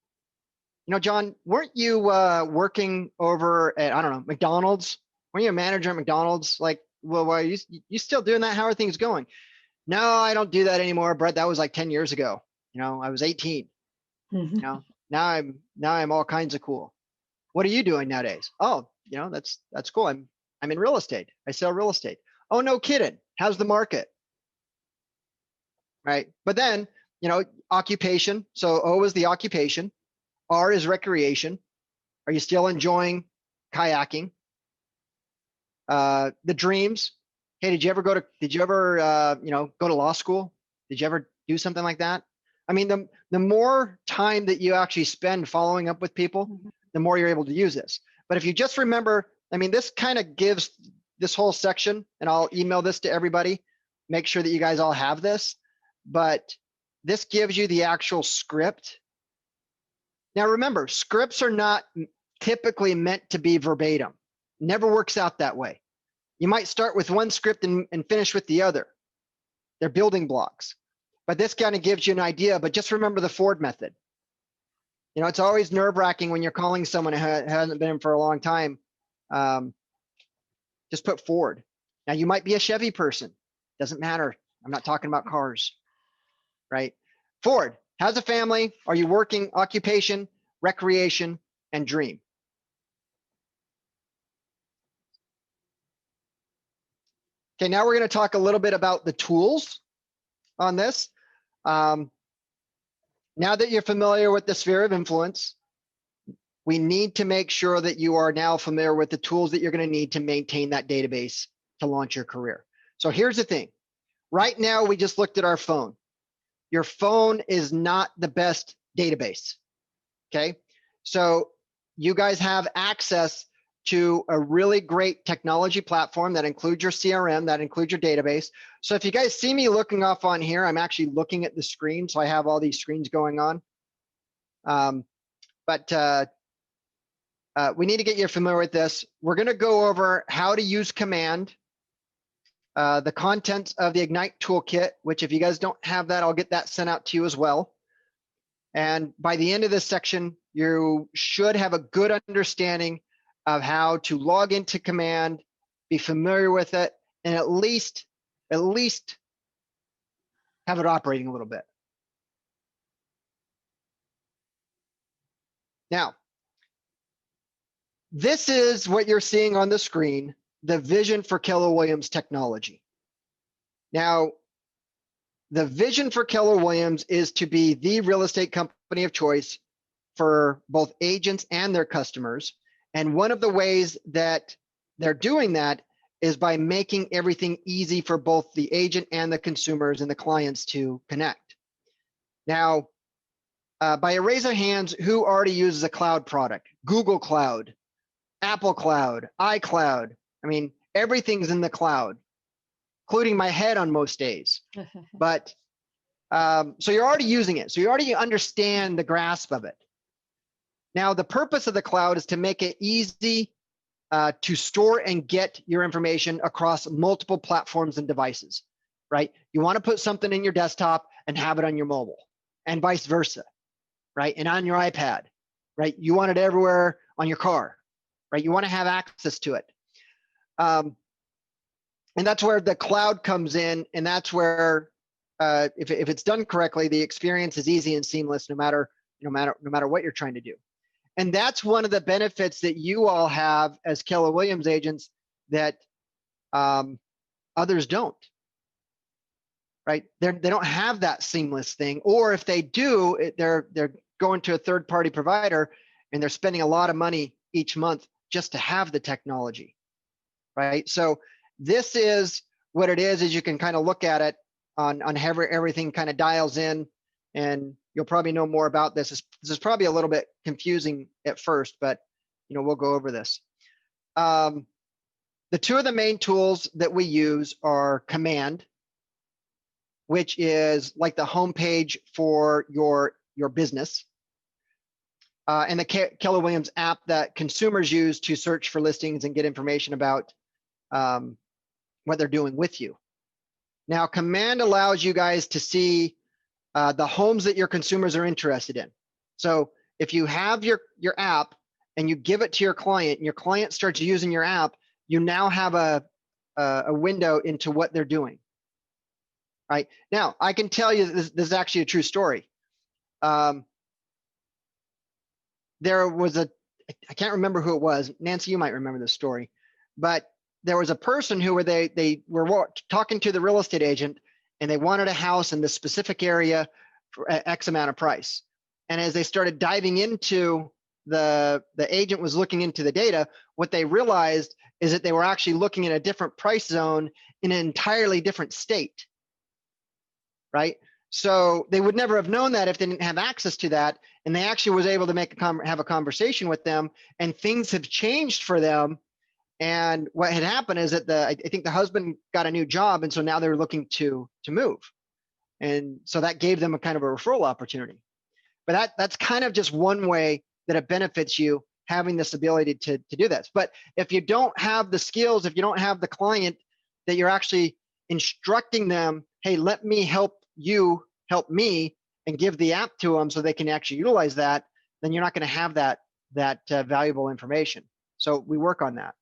You know, John, weren't you working over at, I don't know, McDonald's? Weren't you a manager at McDonald's? Like, well, are you still doing that? How are things going? No, I don't do that anymore, Brett. That was like 10 years ago. You know, I was 18. You know, now I'm all kinds of cool. What are you doing nowadays? Oh, you know, that's cool. I'm in real estate. I sell real estate. Oh, no kidding. How's the market? Right. But then, you know, occupation. So O is the occupation. R is recreation. Are you still enjoying kayaking? The dreams. Hey, did you ever go to law school? Did you ever do something like that? I mean, the more time that you actually spend following up with people, the more you're able to use this. But if you just remember, I mean, this kind of gives this whole section, and I'll email this to everybody, make sure that you guys all have this, but this gives you the actual script. Now remember, scripts are not typically meant to be verbatim. Never works out that way. You might start with one script and finish with the other. They're building blocks. But this kind of gives you an idea, but just remember the Ford method. You know, it's always nerve-wracking when you're calling someone who hasn't been in for a long time. Just put Ford. Now you might be a Chevy person. Doesn't matter. I'm not talking about cars, right? Ford, how's a family? Are you working? Occupation, recreation, and dream. Okay, now we're going to talk a little bit about the tools on this. Now that you're familiar with the sphere of influence, we need to make sure that you are now familiar with the tools that you're going to need to maintain that database to launch your career. So here's the thing. Right now, we just looked at our phone. Your phone is not the best database, okay? So you guys have access to a really great technology platform that includes your CRM, that includes your database. So if you guys see me looking off on here, I'm actually looking at the screen, so I have all these screens going on. We need to get you familiar with this. We're going to go over how to use command, the contents of the Ignite Toolkit, which if you guys don't have that, I'll get that sent out to you as well. And by the end of this section, you should have a good understanding of how to log into command, be familiar with it, and at least have it operating a little bit. Now, this is what you're seeing on the screen, the vision for Keller Williams technology. Now, the vision for Keller Williams is to be the real estate company of choice for both agents and their customers. And one of the ways that they're doing that is by making everything easy for both the agent and the consumers and the clients to connect. Now, by a raise of hands, who already uses a cloud product? Google Cloud, Apple Cloud, iCloud. I mean, everything's in the cloud, including my head on most days. But so you're already using it. So you already understand the grasp of it. Now, the purpose of the cloud is to make it easy to store and get your information across multiple platforms and devices, right? You want to put something in your desktop and have it on your mobile, and vice versa, right? And on your iPad, right? You want it everywhere on your car, right? You want to have access to it. And that's where the cloud comes in, and that's where, if it's done correctly, the experience is easy and seamless, no matter what you're trying to do. And that's one of the benefits that you all have as Keller Williams agents that others don't, right? They don't have that seamless thing, or if they do, they're going to a third-party provider and they're spending a lot of money each month just to have the technology, right? So this is what it is you can kind of look at it on how everything kind of dials in, and you'll probably know more about this. This is probably a little bit confusing at first, but we'll go over this. The two of the main tools that we use are Command, which is like the homepage for your business, and the Keller Williams app that consumers use to search for listings and get information about what they're doing with you. Now, Command allows you guys to see the homes that your consumers are interested in. So if you have your app and you give it to your client and your client starts using your app, you now have a window into what they're doing. Right now, I can tell you this is actually a true story. There was I can't remember who it was. Nancy, you might remember this story, but there was a person who they were talking to the real estate agent, and they wanted a house in this specific area for X amount of price. And as they started diving into the agent was looking into the data, what they realized is that they were actually looking at a different price zone in an entirely different state, right? So they would never have known that if they didn't have access to that. And they actually was able to have a conversation with them, and things have changed for them. And what had happened is that I think the husband got a new job, and so now they're looking to move. And so that gave them a kind of a referral opportunity. But that's kind of just one way that it benefits you, having this ability to do this. But if you don't have the skills, if you don't have the client that you're actually instructing them, hey, let me help you help me, and give the app to them so they can actually utilize that, then you're not going to have that valuable information. So we work on that.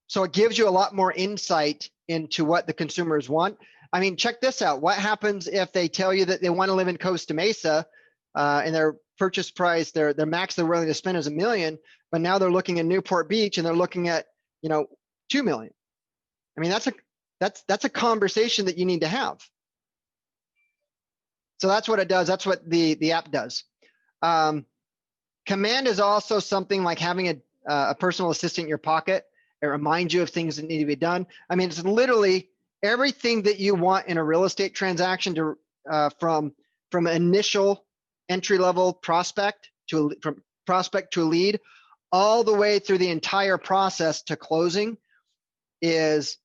So it gives you a lot more insight into what the consumers want. I mean, check this out. What happens if they tell you that they want to live in Costa Mesa, and their purchase price, their max they're willing to spend is $1 million, but now they're looking at Newport Beach and they're looking at $2 million. I mean, that's a conversation that you need to have. So that's what it does. That's what the app does. Command is also something like having a personal assistant in your pocket. It reminds you of things that need to be done. I mean, it's literally everything that you want in a real estate transaction, to from initial entry-level prospect from prospect to a lead, all the way through the entire process to closing, is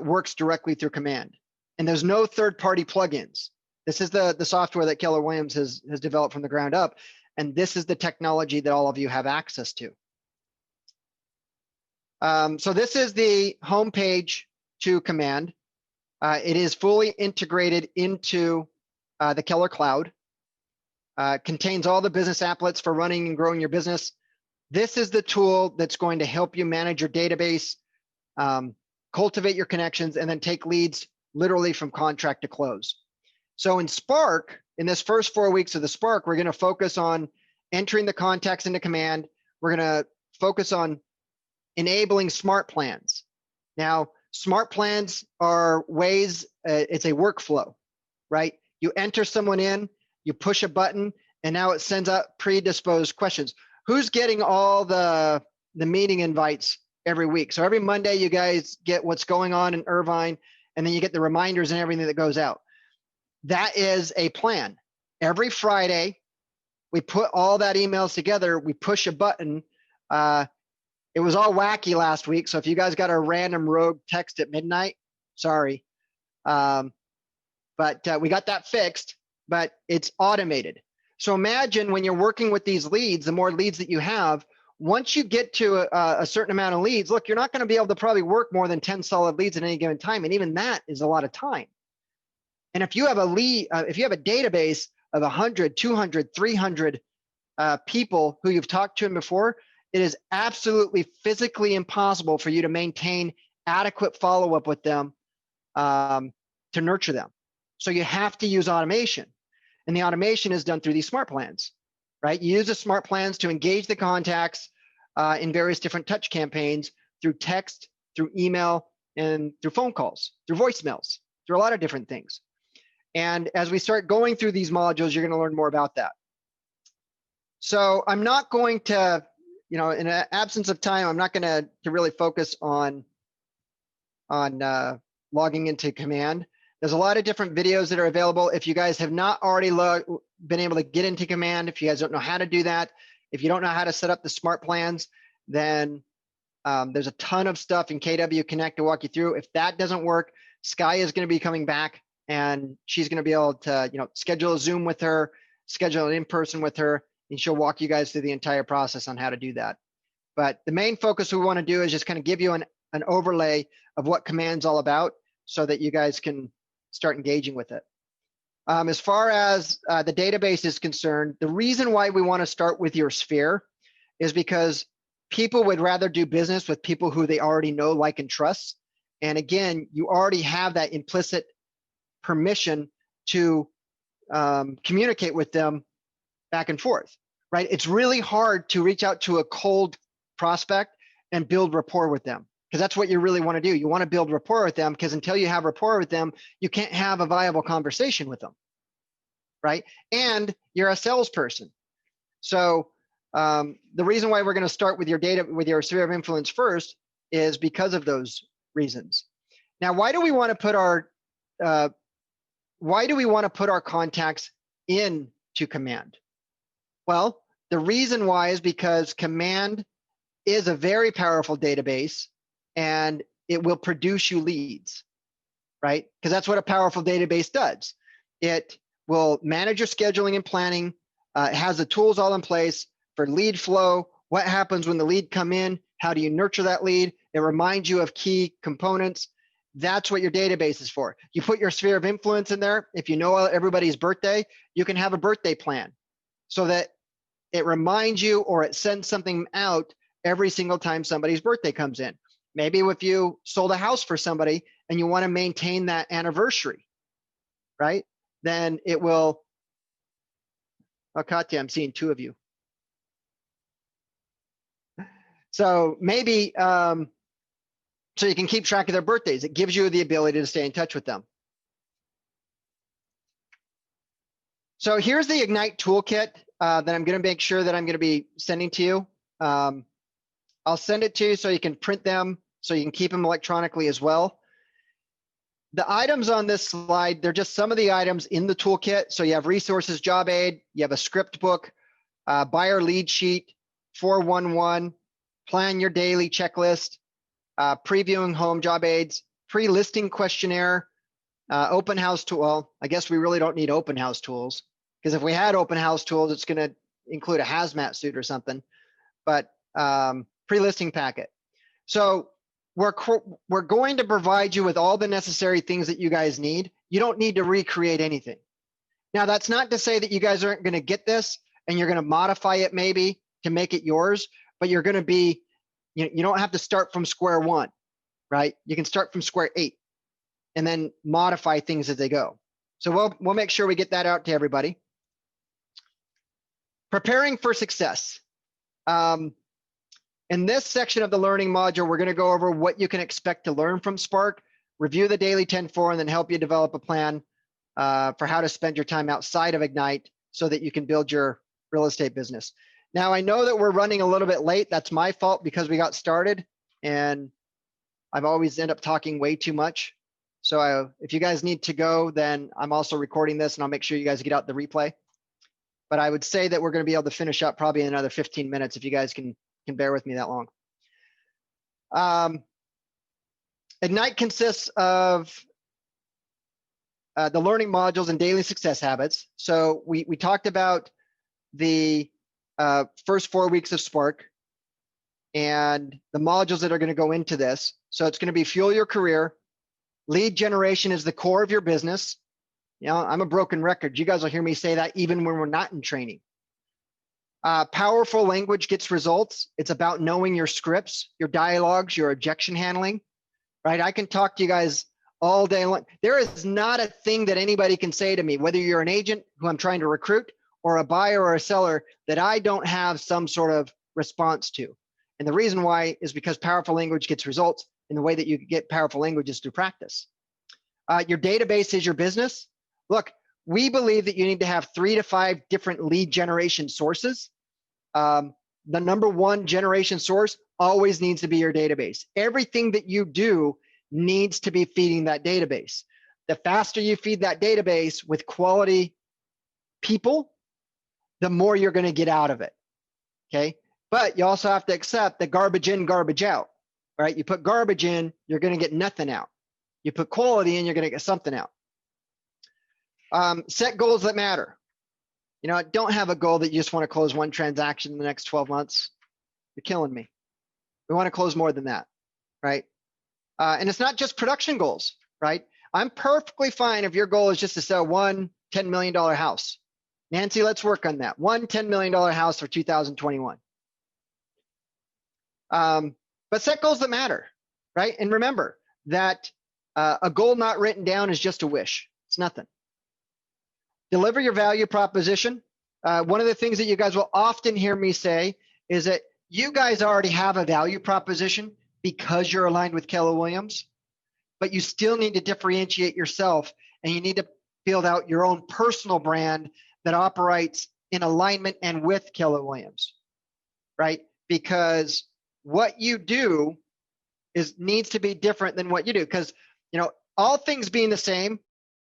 works directly through Command. And there's no third-party plugins. This is the software that Keller Williams has developed from the ground up, and this is the technology that all of you have access to. So this is the homepage to Command. It is fully integrated into the Keller Cloud. Contains all the business applets for running and growing your business. This is the tool that's going to help you manage your database, cultivate your connections, and then take leads literally from contract to close. So in Spark, in this first 4 weeks of the Spark, we're going to focus on entering the contacts into Command. We're going to focus on enabling smart plans. Now, smart plans are ways, it's a workflow, right? You enter someone in, you push a button, and now it sends out predisposed questions. Who's getting all the meeting invites every week? So every Monday, you guys get what's going on in Irvine, and then you get the reminders and everything that goes out. That is a plan. Every Friday, we put all that emails together, we push a button. It was all wacky last week, so if you guys got a random rogue text at midnight, sorry. But we got that fixed, but it's automated. So imagine when you're working with these leads, the more leads that you have, once you get to a certain amount of leads, look, you're not going to be able to probably work more than 10 solid leads at any given time, and even that is a lot of time. And if you have a lead, if you have a database of 100, 200, 300 people who you've talked to before, it is absolutely physically impossible for you to maintain adequate follow-up with them to nurture them. So you have to use automation. And the automation is done through these smart plans, right? You use the smart plans to engage the contacts in various different touch campaigns through text, through email, and through phone calls, through voicemails, through a lot of different things. And as we start going through these modules, you're going to learn more about that. So I'm not going to in an absence of time, I'm not going to really focus on logging into Command. There's a lot of different videos that are available. If you guys have not already been able to get into Command, if you guys don't know how to do that, if you don't know how to set up the smart plans, then there's a ton of stuff in KW Connect to walk you through. If that doesn't work, Sky is going to be coming back, and she's going to be able to, schedule a Zoom with her, schedule an in-person with her, and she'll walk you guys through the entire process on how to do that. But the main focus we want to do is just kind of give you an overlay of what Command's all about so that you guys can start engaging with it. As far as the database is concerned, the reason why we want to start with your sphere is because people would rather do business with people who they already know, like, and trust. And again, you already have that implicit permission to communicate with them back and forth, right? It's really hard to reach out to a cold prospect and build rapport with them, because that's what you really want to do. You want to build rapport with them, because until you have rapport with them, you can't have a viable conversation with them, right? And you're a salesperson. So the reason why we're going to start with your data, with your sphere of influence first, is because of those reasons. Now, why do we want to put our contacts into Command? Well, the reason why is because Command is a very powerful database, and it will produce you leads, right? Because that's what a powerful database does. It will manage your scheduling and planning. It has the tools all in place for lead flow. What happens when the lead come in? How do you nurture that lead? It reminds you of key components. That's what your database is for. You put your sphere of influence in there. If you know everybody's birthday, you can have a birthday plan so that it reminds you, or it sends something out every single time somebody's birthday comes in. Maybe if you sold a house for somebody and you want to maintain that anniversary, right? Then it will, oh, Katya, I'm seeing two of you. So maybe, so you can keep track of their birthdays. It gives you the ability to stay in touch with them. So here's the Ignite toolkit that I'm going to make sure that I'm going to be sending to you. I'll send it to you so you can print them, so you can keep them electronically as well. The items on this slide, they're just some of the items in the toolkit. So you have resources, job aid, you have a script book, buyer lead sheet, 411, plan your daily checklist, previewing home job aids, pre-listing questionnaire, open house tool. Well, I guess we really don't need open house tools, because if we had open house tools, it's going to include a hazmat suit or something. But pre-listing packet. So we're going to provide you with all the necessary things that you guys need. You don't need to recreate anything. Now, that's not to say that you guys aren't going to get this and you're going to modify it maybe to make it yours, but you're going to be, you don't have to start from square one, right? You can start from square 8 and then modify things as they go. So we'll make sure we get that out to everybody. Preparing for success. In this section of the learning module, we're going to go over what you can expect to learn from Spark, review the daily 10-4, and then help you develop a plan for how to spend your time outside of Ignite so that you can build your real estate business. Now, I know that we're running a little bit late. That's my fault, because we got started and I've always end up talking way too much. So if you guys need to go, then I'm also recording this and I'll make sure you guys get out the replay. But I would say that we're going to be able to finish up probably in another 15 minutes if you guys can bear with me that long. Ignite consists of the learning modules and daily success habits. So we talked about the first 4 weeks of Spark and the modules that are going to go into this. So it's going to be fuel your career. Lead generation is the core of your business. I'm a broken record. You guys will hear me say that even when we're not in training. Powerful language gets results. It's about knowing your scripts, your dialogues, your objection handling, right? I can talk to you guys all day long. There is not a thing that anybody can say to me, whether you're an agent who I'm trying to recruit or a buyer or a seller, that I don't have some sort of response to. And the reason why is because powerful language gets results, and the way that you get powerful language is through practice. Your database is your business. Look, we believe that you need to have 3 to 5 different lead generation sources. the number one generation source always needs to be your database. Everything that you do needs to be feeding that database. The faster you feed that database with quality people, the more you're going to get out of it. Okay. But you also have to accept the garbage in, garbage out. Right? You put garbage in, you're going to get nothing out. You put quality in, you're going to get something out. Set goals that matter. Don't have a goal that you just want to close one transaction in the next 12 months. You're killing me. We want to close more than that, right? And it's not just production goals, right? I'm perfectly fine if your goal is just to sell one $10 million house. Nancy, let's work on that. One $10 million house for 2021. But set goals that matter, right? And remember that a goal not written down is just a wish. It's nothing. Deliver your value proposition. One of the things that you guys will often hear me say is that you guys already have a value proposition because you're aligned with Keller Williams, but you still need to differentiate yourself, and you need to build out your own personal brand that operates in alignment and with Keller Williams, right? Because what you do needs to be different than what you do. Because all things being the same,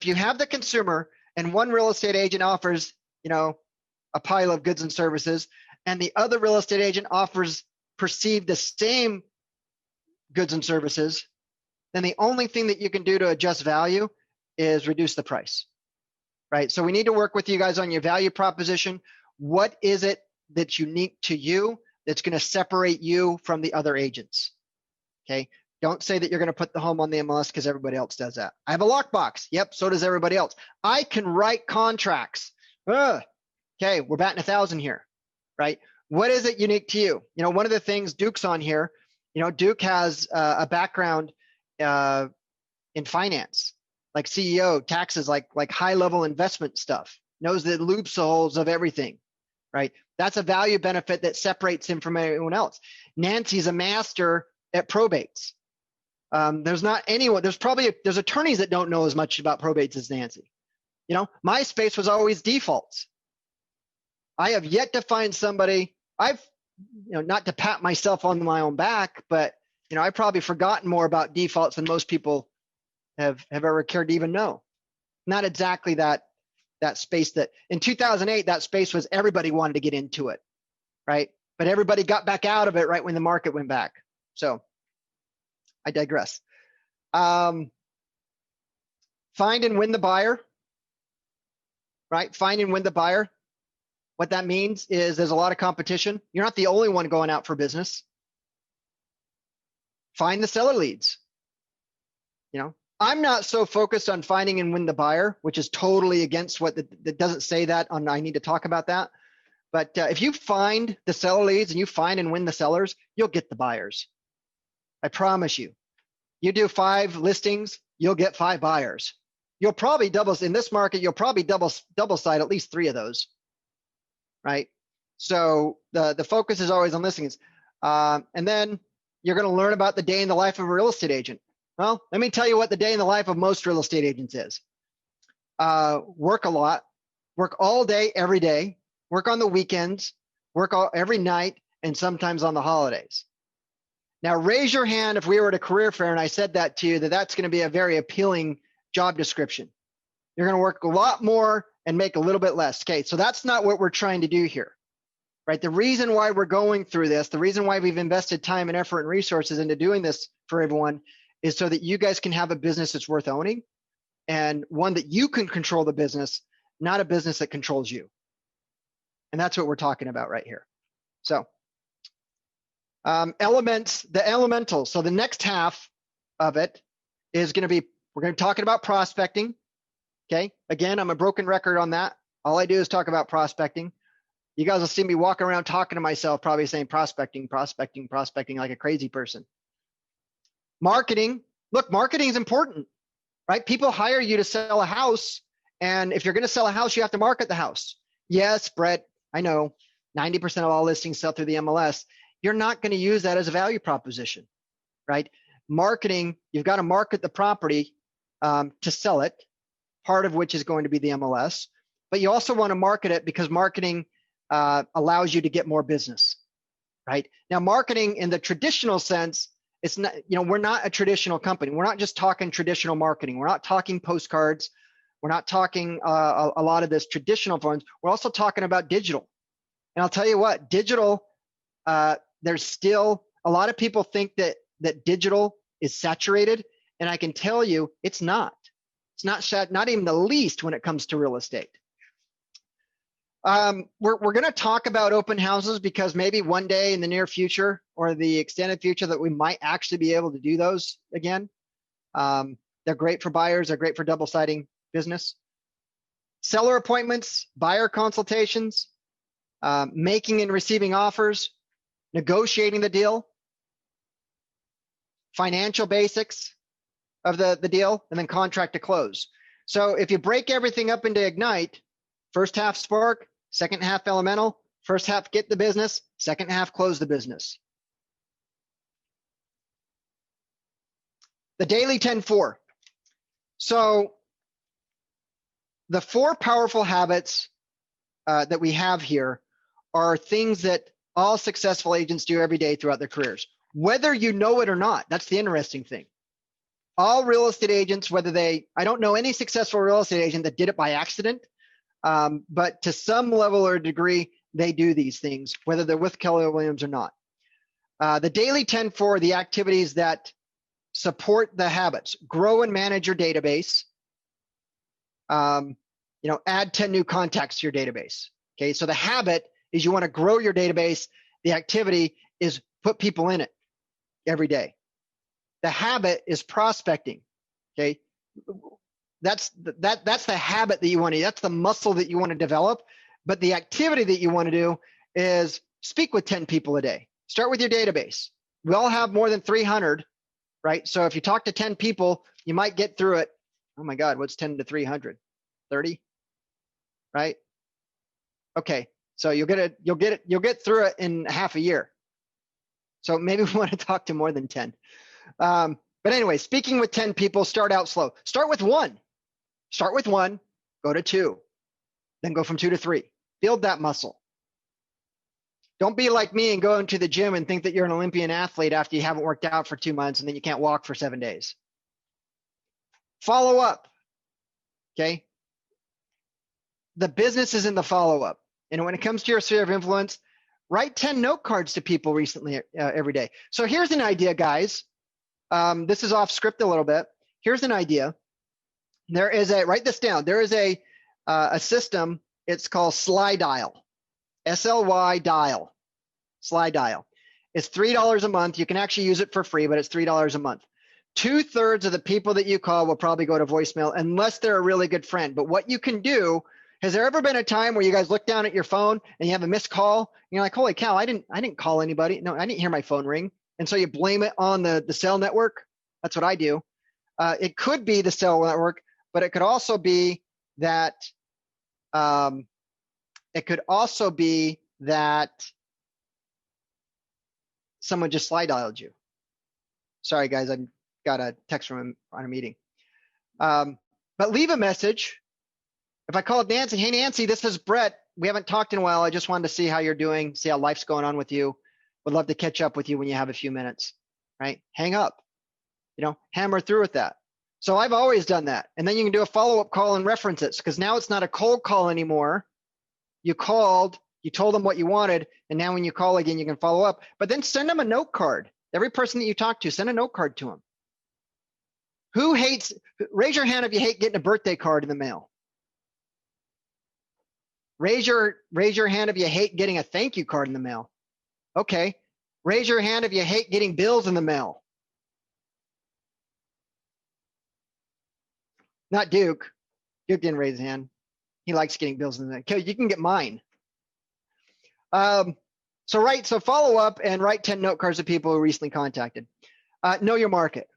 if you have the consumer and one real estate agent offers, a pile of goods and services, and the other real estate agent offers perceived the same goods and services, then the only thing that you can do to adjust value is reduce the price, right? So we need to work with you guys on your value proposition. What is it that's unique to you that's going to separate you from the other agents? Okay. Don't say that you're going to put the home on the MLS because everybody else does that. I have a lockbox. Yep, so does everybody else. I can write contracts. Okay, we're batting 1,000 here, right? What is it unique to you? One of the things Duke's on here, Duke has a background in finance, like CEO, taxes, like high-level investment stuff, knows the loopholes of everything, right? That's a value benefit that separates him from everyone else. Nancy's a master at probates. There's not anyone, there's attorneys that don't know as much about probates as Nancy. My space was always defaults. I have yet to find somebody, not to pat myself on my own back, but I've probably forgotten more about defaults than most people have ever cared to even know. Not exactly that space that in 2008, that space was everybody wanted to get into it, right? But everybody got back out of it right when the market went back. So I digress. Find and win the buyer, right? Find and win the buyer. What that means is there's a lot of competition. You're not the only one going out for business. Find the seller leads. I'm not so focused on finding and win the buyer, which is totally against what that doesn't say that on. I need to talk about that. But if you find the seller leads and you find and win the sellers, you'll get the buyers. I promise you. You do 5 listings, you'll get 5 buyers. You'll probably double in this market. You'll probably double side at least 3 of those, right? So the focus is always on listings, and then you're going to learn about the day in the life of a real estate agent. Well, let me tell you what the day in the life of most real estate agents is. Work a lot, work all day, every day, work on the weekends, work every night, and sometimes on the holidays. Now, raise your hand if we were at a career fair and I said that to you, that's going to be a very appealing job description. You're going to work a lot more and make a little bit less. Okay, so that's not what we're trying to do here, right? The reason why we're going through this, the reason why we've invested time and effort and resources into doing this for everyone is so that you guys can have a business that's worth owning and one that you can control the business, not a business that controls you. And that's what we're talking about right here. So elements, the elementals. So the next half of it is going to be, we're going to be talking about prospecting. Okay. Again, I'm a broken record on that. All I do is talk about prospecting. You guys will see me walking around talking to myself, probably saying prospecting like a crazy person. Marketing. Look, marketing is important, right? People hire you to sell a house. And if you're going to sell a house, you have to market the house. Yes, Brett, I know 90% of all listings sell through the MLS. You're not going to use that as a value proposition, right? Marketing, you've got to market the property to sell it, part of which is going to be the MLS. But you also want to market it because marketing allows you to get more business. right? Now, marketing in the traditional sense, it's not, we're not a traditional company. We're not just talking traditional marketing. We're not talking postcards. We're not talking a lot of this traditional forms. We're also talking about digital. And I'll tell you what, digital, there's still a lot of people think that digital is saturated, and I can tell you it's not. It's not even the least when it comes to real estate. We're going to talk about open houses because maybe one day in the near future or the extended future that we might actually be able to do those again. They're great for buyers. They're great for double-siding business. Seller appointments, buyer consultations, making and receiving offers, negotiating the deal, financial basics of the deal, and then contract to close. So if you break everything up into Ignite, first half Spark, second half Elemental, first half get the business, second half close the business. The daily 10-4. So the 4 powerful habits that we have here are things that all successful agents do every day throughout their careers, whether you know it or not. That's the interesting thing. All real estate agents, I don't know any successful real estate agent that did it by accident, but to some level or degree, they do these things, whether they're with Keller Williams or not. The daily 10-4, the activities that support the habits: grow and manage your database. Add 10 new contacts to your database. Okay, so the habit is you want to grow your database. The activity is put people in it every day. The habit is prospecting. Okay, that's the habit that you want to. That's the muscle that you want to develop. But the activity that you want to do is speak with 10 people a day. Start with your database. We all have more than 300, right? So if you talk to 10 people, you might get through it. Oh my God, what's 10 to 300? 30, right? Okay, so you'll get through it in half a year. So maybe we want to talk to more than 10. But anyway, speaking with 10 people, start out slow. Start with one. Start with one, go to 2, then go from 2 to 3. Build that muscle. Don't be like me and go into the gym and think that you're an Olympian athlete after you haven't worked out for 2 months and then you can't walk for 7 days. Follow up. Okay. The business is in the follow-up. And when it comes to your sphere of influence, write 10 note cards to people recently every day. So here's an idea, guys. This is off script a little bit. Here's an idea. Write this down. There is a system. It's called SlyDial. SLY dial. SlyDial. It's $3 a month. You can actually use it for free, but it's $3 a month. 2/3 of the people that you call will probably go to voicemail unless they're a really good friend. But what you can do, has there ever been a time where you guys look down at your phone and you have a missed call and you're like, holy cow, I didn't call anybody. No, I didn't hear my phone ring. And so you blame it on the cell network. That's what I do. It could be the cell network, but it could also be that someone just SlyDialed you. Sorry guys, I got a text from him on a meeting. But leave a message. If I called Nancy, hey Nancy, this is Brett. We haven't talked in a while. I just wanted to see how you're doing, see how life's going on with you. Would love to catch up with you when you have a few minutes, right? Hang up, hammer through with that. So I've always done that. And then you can do a follow-up call and reference it, because now it's not a cold call anymore. You called, you told them what you wanted, and now when you call again, you can follow up. But then send them a note card. Every person that you talk to, send a note card to them. Raise your hand if you hate getting a birthday card in the mail. Raise your hand if you hate getting a thank you card in the mail. Okay. Raise your hand if you hate getting bills in the mail. Not Duke. Duke didn't raise his hand. He likes getting bills in the mail. You can get mine. So follow up and write 10 note cards to people who recently contacted. Know your market.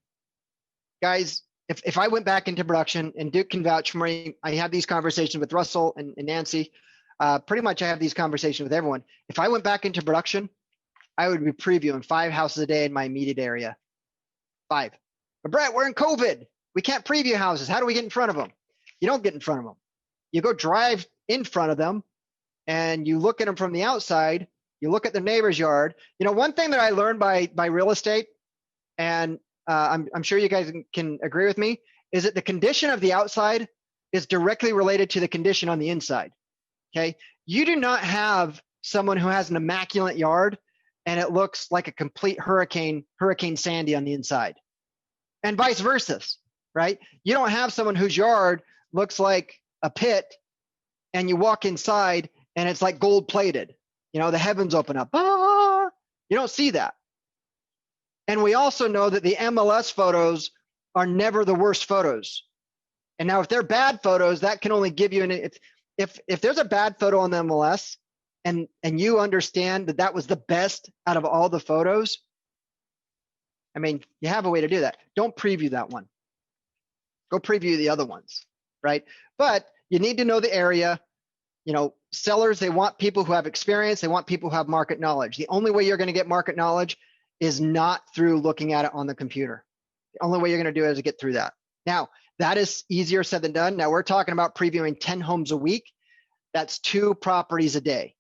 Guys, if I went back into production, and Duke can vouch for me, I have these conversations with Russell and Nancy. Pretty much I have these conversations with everyone. If I went back into production, I would be previewing 5 houses a day in my immediate area. 5. But Brett, we're in COVID. We can't preview houses. How do we get in front of them? You don't get in front of them. You go drive in front of them and you look at them from the outside. You look at the neighbor's yard. You know, one thing that I learned by real estate, and I'm sure you guys can agree with me, is that the condition of the outside is directly related to the condition on the inside. Okay, you do not have someone who has an immaculate yard and it looks like a complete Hurricane Sandy on the inside, and vice versa, right? You don't have someone whose yard looks like a pit and you walk inside and it's like gold plated. You know, the heavens open up. Ah! You don't see that. And we also know that the MLS photos are never the worst photos. And now if they're bad photos, that can only give you if there's a bad photo on the MLS and you understand that that was the best out of all the photos, I mean, you have a way to do that. Don't preview that one. Go preview the other ones, right? But you need to know the area. You know, sellers, they want people who have experience. They want people who have market knowledge. The only way you're going to get market knowledge is not through looking at it on the computer. The only way you're going to do it is to get through that. Now, that is easier said than done. Now we're talking about previewing 10 homes a week. That's 2 properties a day,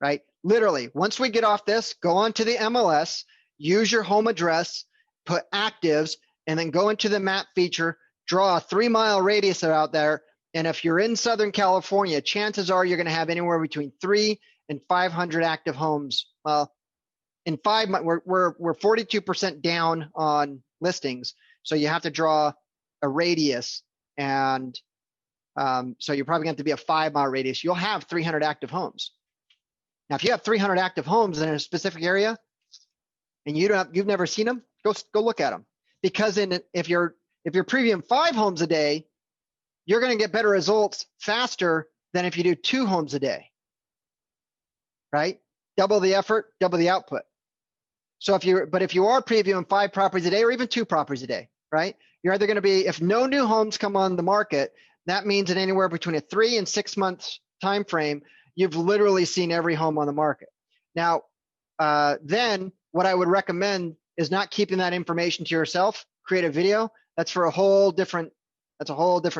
right? Literally, once we get off this, go onto the MLS, use your home address, put actives, and then go into the map feature, draw a 3-mile radius out there. And if you're in Southern California, chances are you're going to have anywhere between 300 and 500 active homes. Well, in 5 months, we're 42% down on listings. So you have to draw a radius, and so you're probably going to have to be a 5-mile radius. You'll have 300 active homes. Now, if you have 300 active homes in a specific area, and you've never seen them, go look at them. Because if you're previewing 5 homes a day, you're going to get better results faster than if you do 2 homes a day, right? Double the effort, double the output. So if you are previewing 5 properties a day or even 2 properties a day, right? You're either going to be, if no new homes come on the market, that means in anywhere between a 3 and 6 months time frame, you've literally seen every home on the market. Now, then what I would recommend is not keeping that information to yourself. Create a video. That's a whole different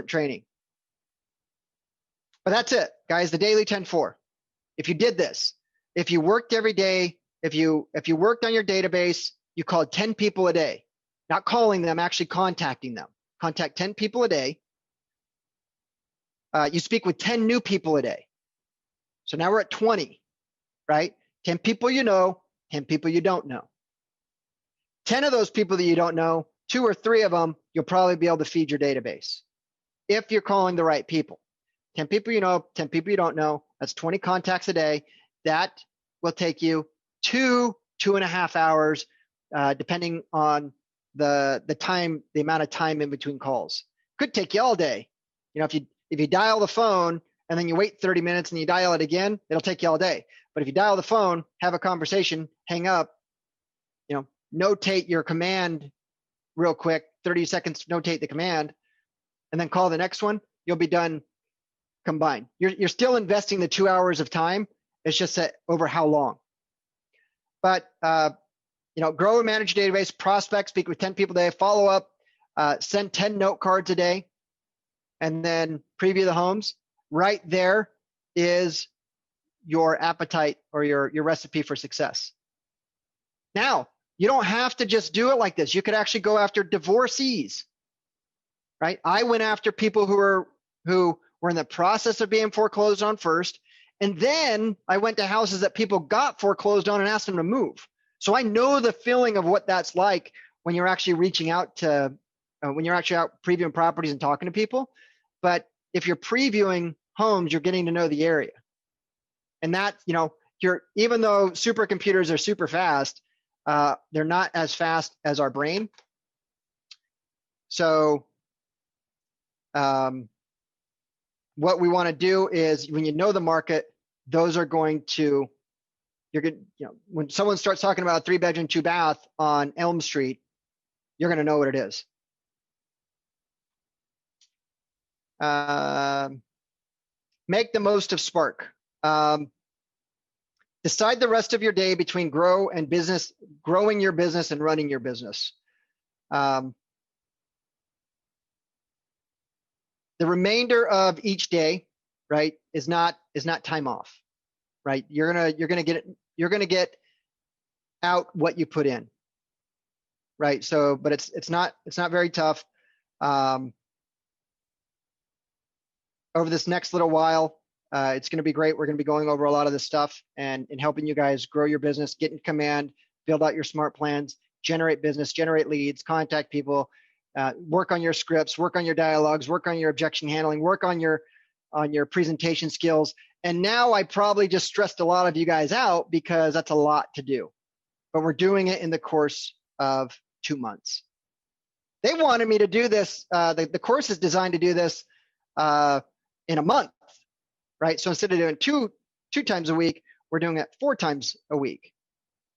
training. But that's it, guys. The daily 10-4. If you did this, if you worked every day, if you worked on your database, you called 10 people a day, not calling them, actually contacting them. Contact 10 people a day. You speak with 10 new people a day. So now we're at 20, right? 10 people you know, 10 people you don't know. 10 of those people that you don't know, 2 or 3 of them, you'll probably be able to feed your database if you're calling the right people. 10 people you know, 10 people you don't know, that's 20 contacts a day. That will take you 2.5 hours, depending on the amount of time in between calls. Could take you all day. You know, if you dial the phone and then you wait 30 minutes and you dial it again, it'll take you all day. But if you dial the phone, have a conversation, hang up, you know, notate your command real quick, 30 seconds, notate the command, and then call the next one, you'll be done combined. You're still investing the 2 hours of time. It's just that over how long. But, you know, grow and manage your database, prospect, speak with 10 people a day, follow up, send 10 note cards a day, and then preview the homes. Right there is your appetite or your recipe for success. Now, you don't have to just do it like this. You could actually go after divorcees, right? I went after people who were in the process of being foreclosed on first, and then I went to houses that people got foreclosed on and asked them to move. So I know the feeling of what that's like when you're actually reaching out to, when you're actually out previewing properties and talking to people. But if you're previewing homes, you're getting to know the area. And that, you know, even though supercomputers are super fast, they're not as fast as our brain. So what we want to do is, when you know the market, those are going to, you're going to, you know, when someone starts talking about a 3-bedroom, 2-bath on Elm Street, you're going to know what it is. Make the most of Spark. Decide the rest of your day between growing your business and running your business. The remainder of each day, right, is not time off. right? You're gonna get out what you put in, right? So, but it's not very tough. Over this next little while, it's going to be great. We're going to be going over a lot of this stuff and helping you guys grow your business, get in command, build out your smart plans, generate business, generate leads, contact people, work on your scripts, work on your dialogues, work on your objection handling, work on your presentation skills. And now I probably just stressed a lot of you guys out because that's a lot to do, but we're doing it in the course of 2 months. They wanted me to do this. The course is designed to do this in a month, right? So instead of doing two times a week, we're doing it 4 times a week.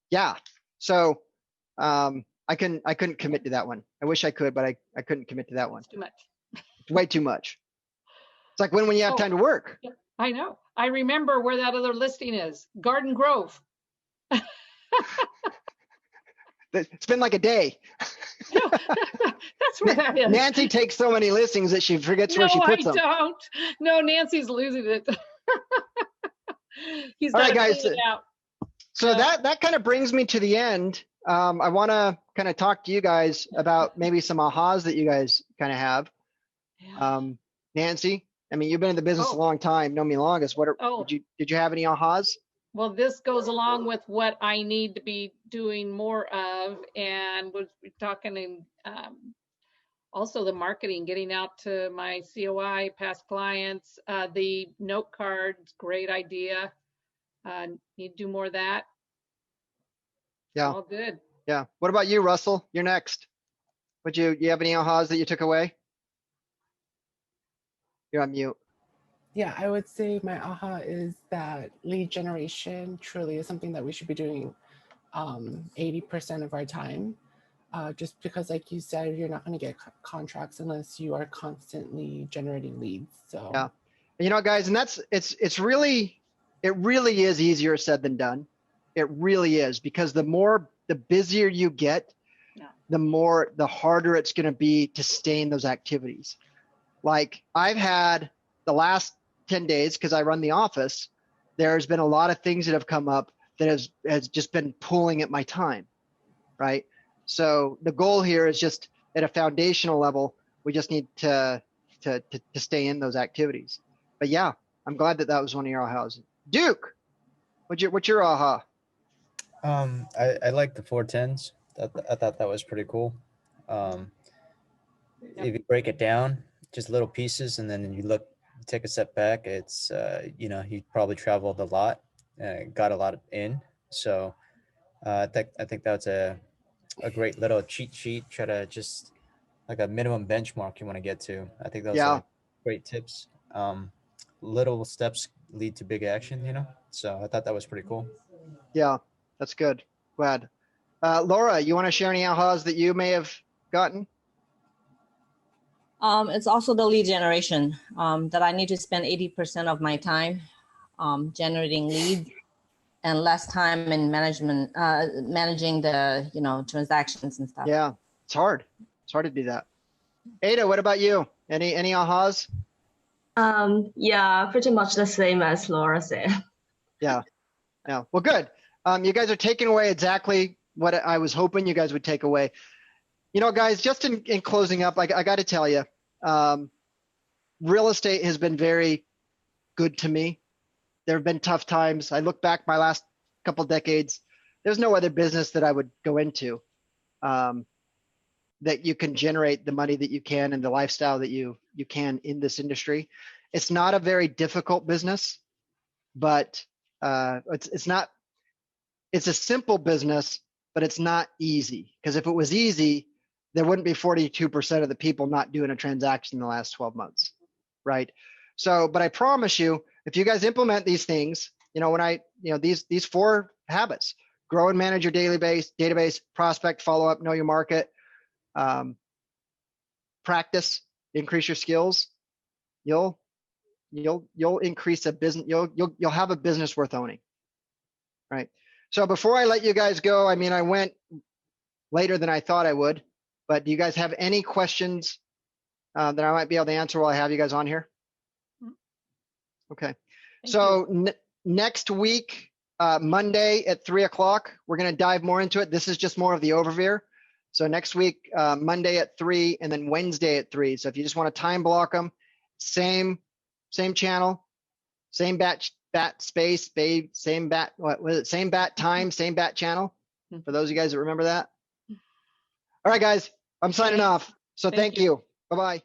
Yeah. So I couldn't commit to that one. I wish I could, but I couldn't commit to that one. It's too much. It's way too much. It's like when you have time to work. I know. I remember where that other listing is, Garden Grove. It's been like a day. That's where that is. Nancy takes so many listings that she forgets where she puts them. No, I don't. No, Nancy's losing it. He's All right, gotta guys. clean it out. So that kind of brings me to the end. I want to kind of talk to you guys about maybe some ahas that you guys kind of have. Yeah. Nancy, I mean, you've been in the business a long time, know me longest. Did you have any ahas? Well, this goes along with what I need to be doing more of, and we're talking in also the marketing, getting out to my COI, past clients, the note cards, great idea. Need to do more of that. Yeah. All good. Yeah. What about you, Russell? You're next. You have any ahas that you took away? You're on mute. Yeah, I would say my aha is that lead generation truly is something that we should be doing 80% of our time. Just because, like you said, you're not going to get contracts unless you are constantly generating leads. So yeah, you know, guys, and it really is easier said than done. It really is, because the busier you get, the harder it's going to be to stay in those activities. Like I've had the last 10 days, because I run the office, there's been a lot of things that have come up that has just been pulling at my time, right? So the goal here is just at a foundational level, we just need to stay in those activities. But yeah, I'm glad that was one of your ahas. Duke, what's your aha? I like the 410s. I thought that was pretty cool. If you break it down, just little pieces, and then you take a step back, it's he probably traveled a lot, got a lot in. So I think that's a great little cheat sheet. Try to just like a minimum benchmark you want to get to. I think those are great tips. Little steps lead to big action, so I thought that was pretty cool. Yeah, that's good. Glad. Laura, you want to share any ahas that you may have gotten? It's also the lead generation, that I need to spend 80% of my time generating leads and less time in managing the transactions and stuff. Yeah, it's hard. It's hard to do that. Ada, what about you? Any ahas? Yeah, pretty much the same as Laura said. Yeah. Well, good. You guys are taking away exactly what I was hoping you guys would take away. You know, guys, just in closing up, I got to tell you, real estate has been very good to me. There have been tough times. I look back my last couple decades, there's no other business that I would go into that you can generate the money that you can and the lifestyle that you can in this industry. It's not a very difficult business, but it's a simple business, but it's not easy. Because if it was easy, there wouldn't be 42% of the people not doing a transaction in the last 12 months, right? So, but I promise you, if you guys implement these things, these 4 habits: grow and manage your database, prospect, follow up, know your market, practice, increase your skills, you'll increase a business. You'll have a business worth owning, right? So before I let you guys go, I mean, I went later than I thought I would, but do you guys have any questions that I might be able to answer while I have you guys on here? Okay. So Next week, Monday at 3 o'clock, we're going to dive more into it. This is just more of the overview. So next week, Monday at 3 and then Wednesday at 3. So if you just want to time block them, same channel, same bat space, same bat, what was it? Same bat time, same bat channel. For those of you guys that remember that. All right, guys, I'm signing off. So thank you. Bye-bye.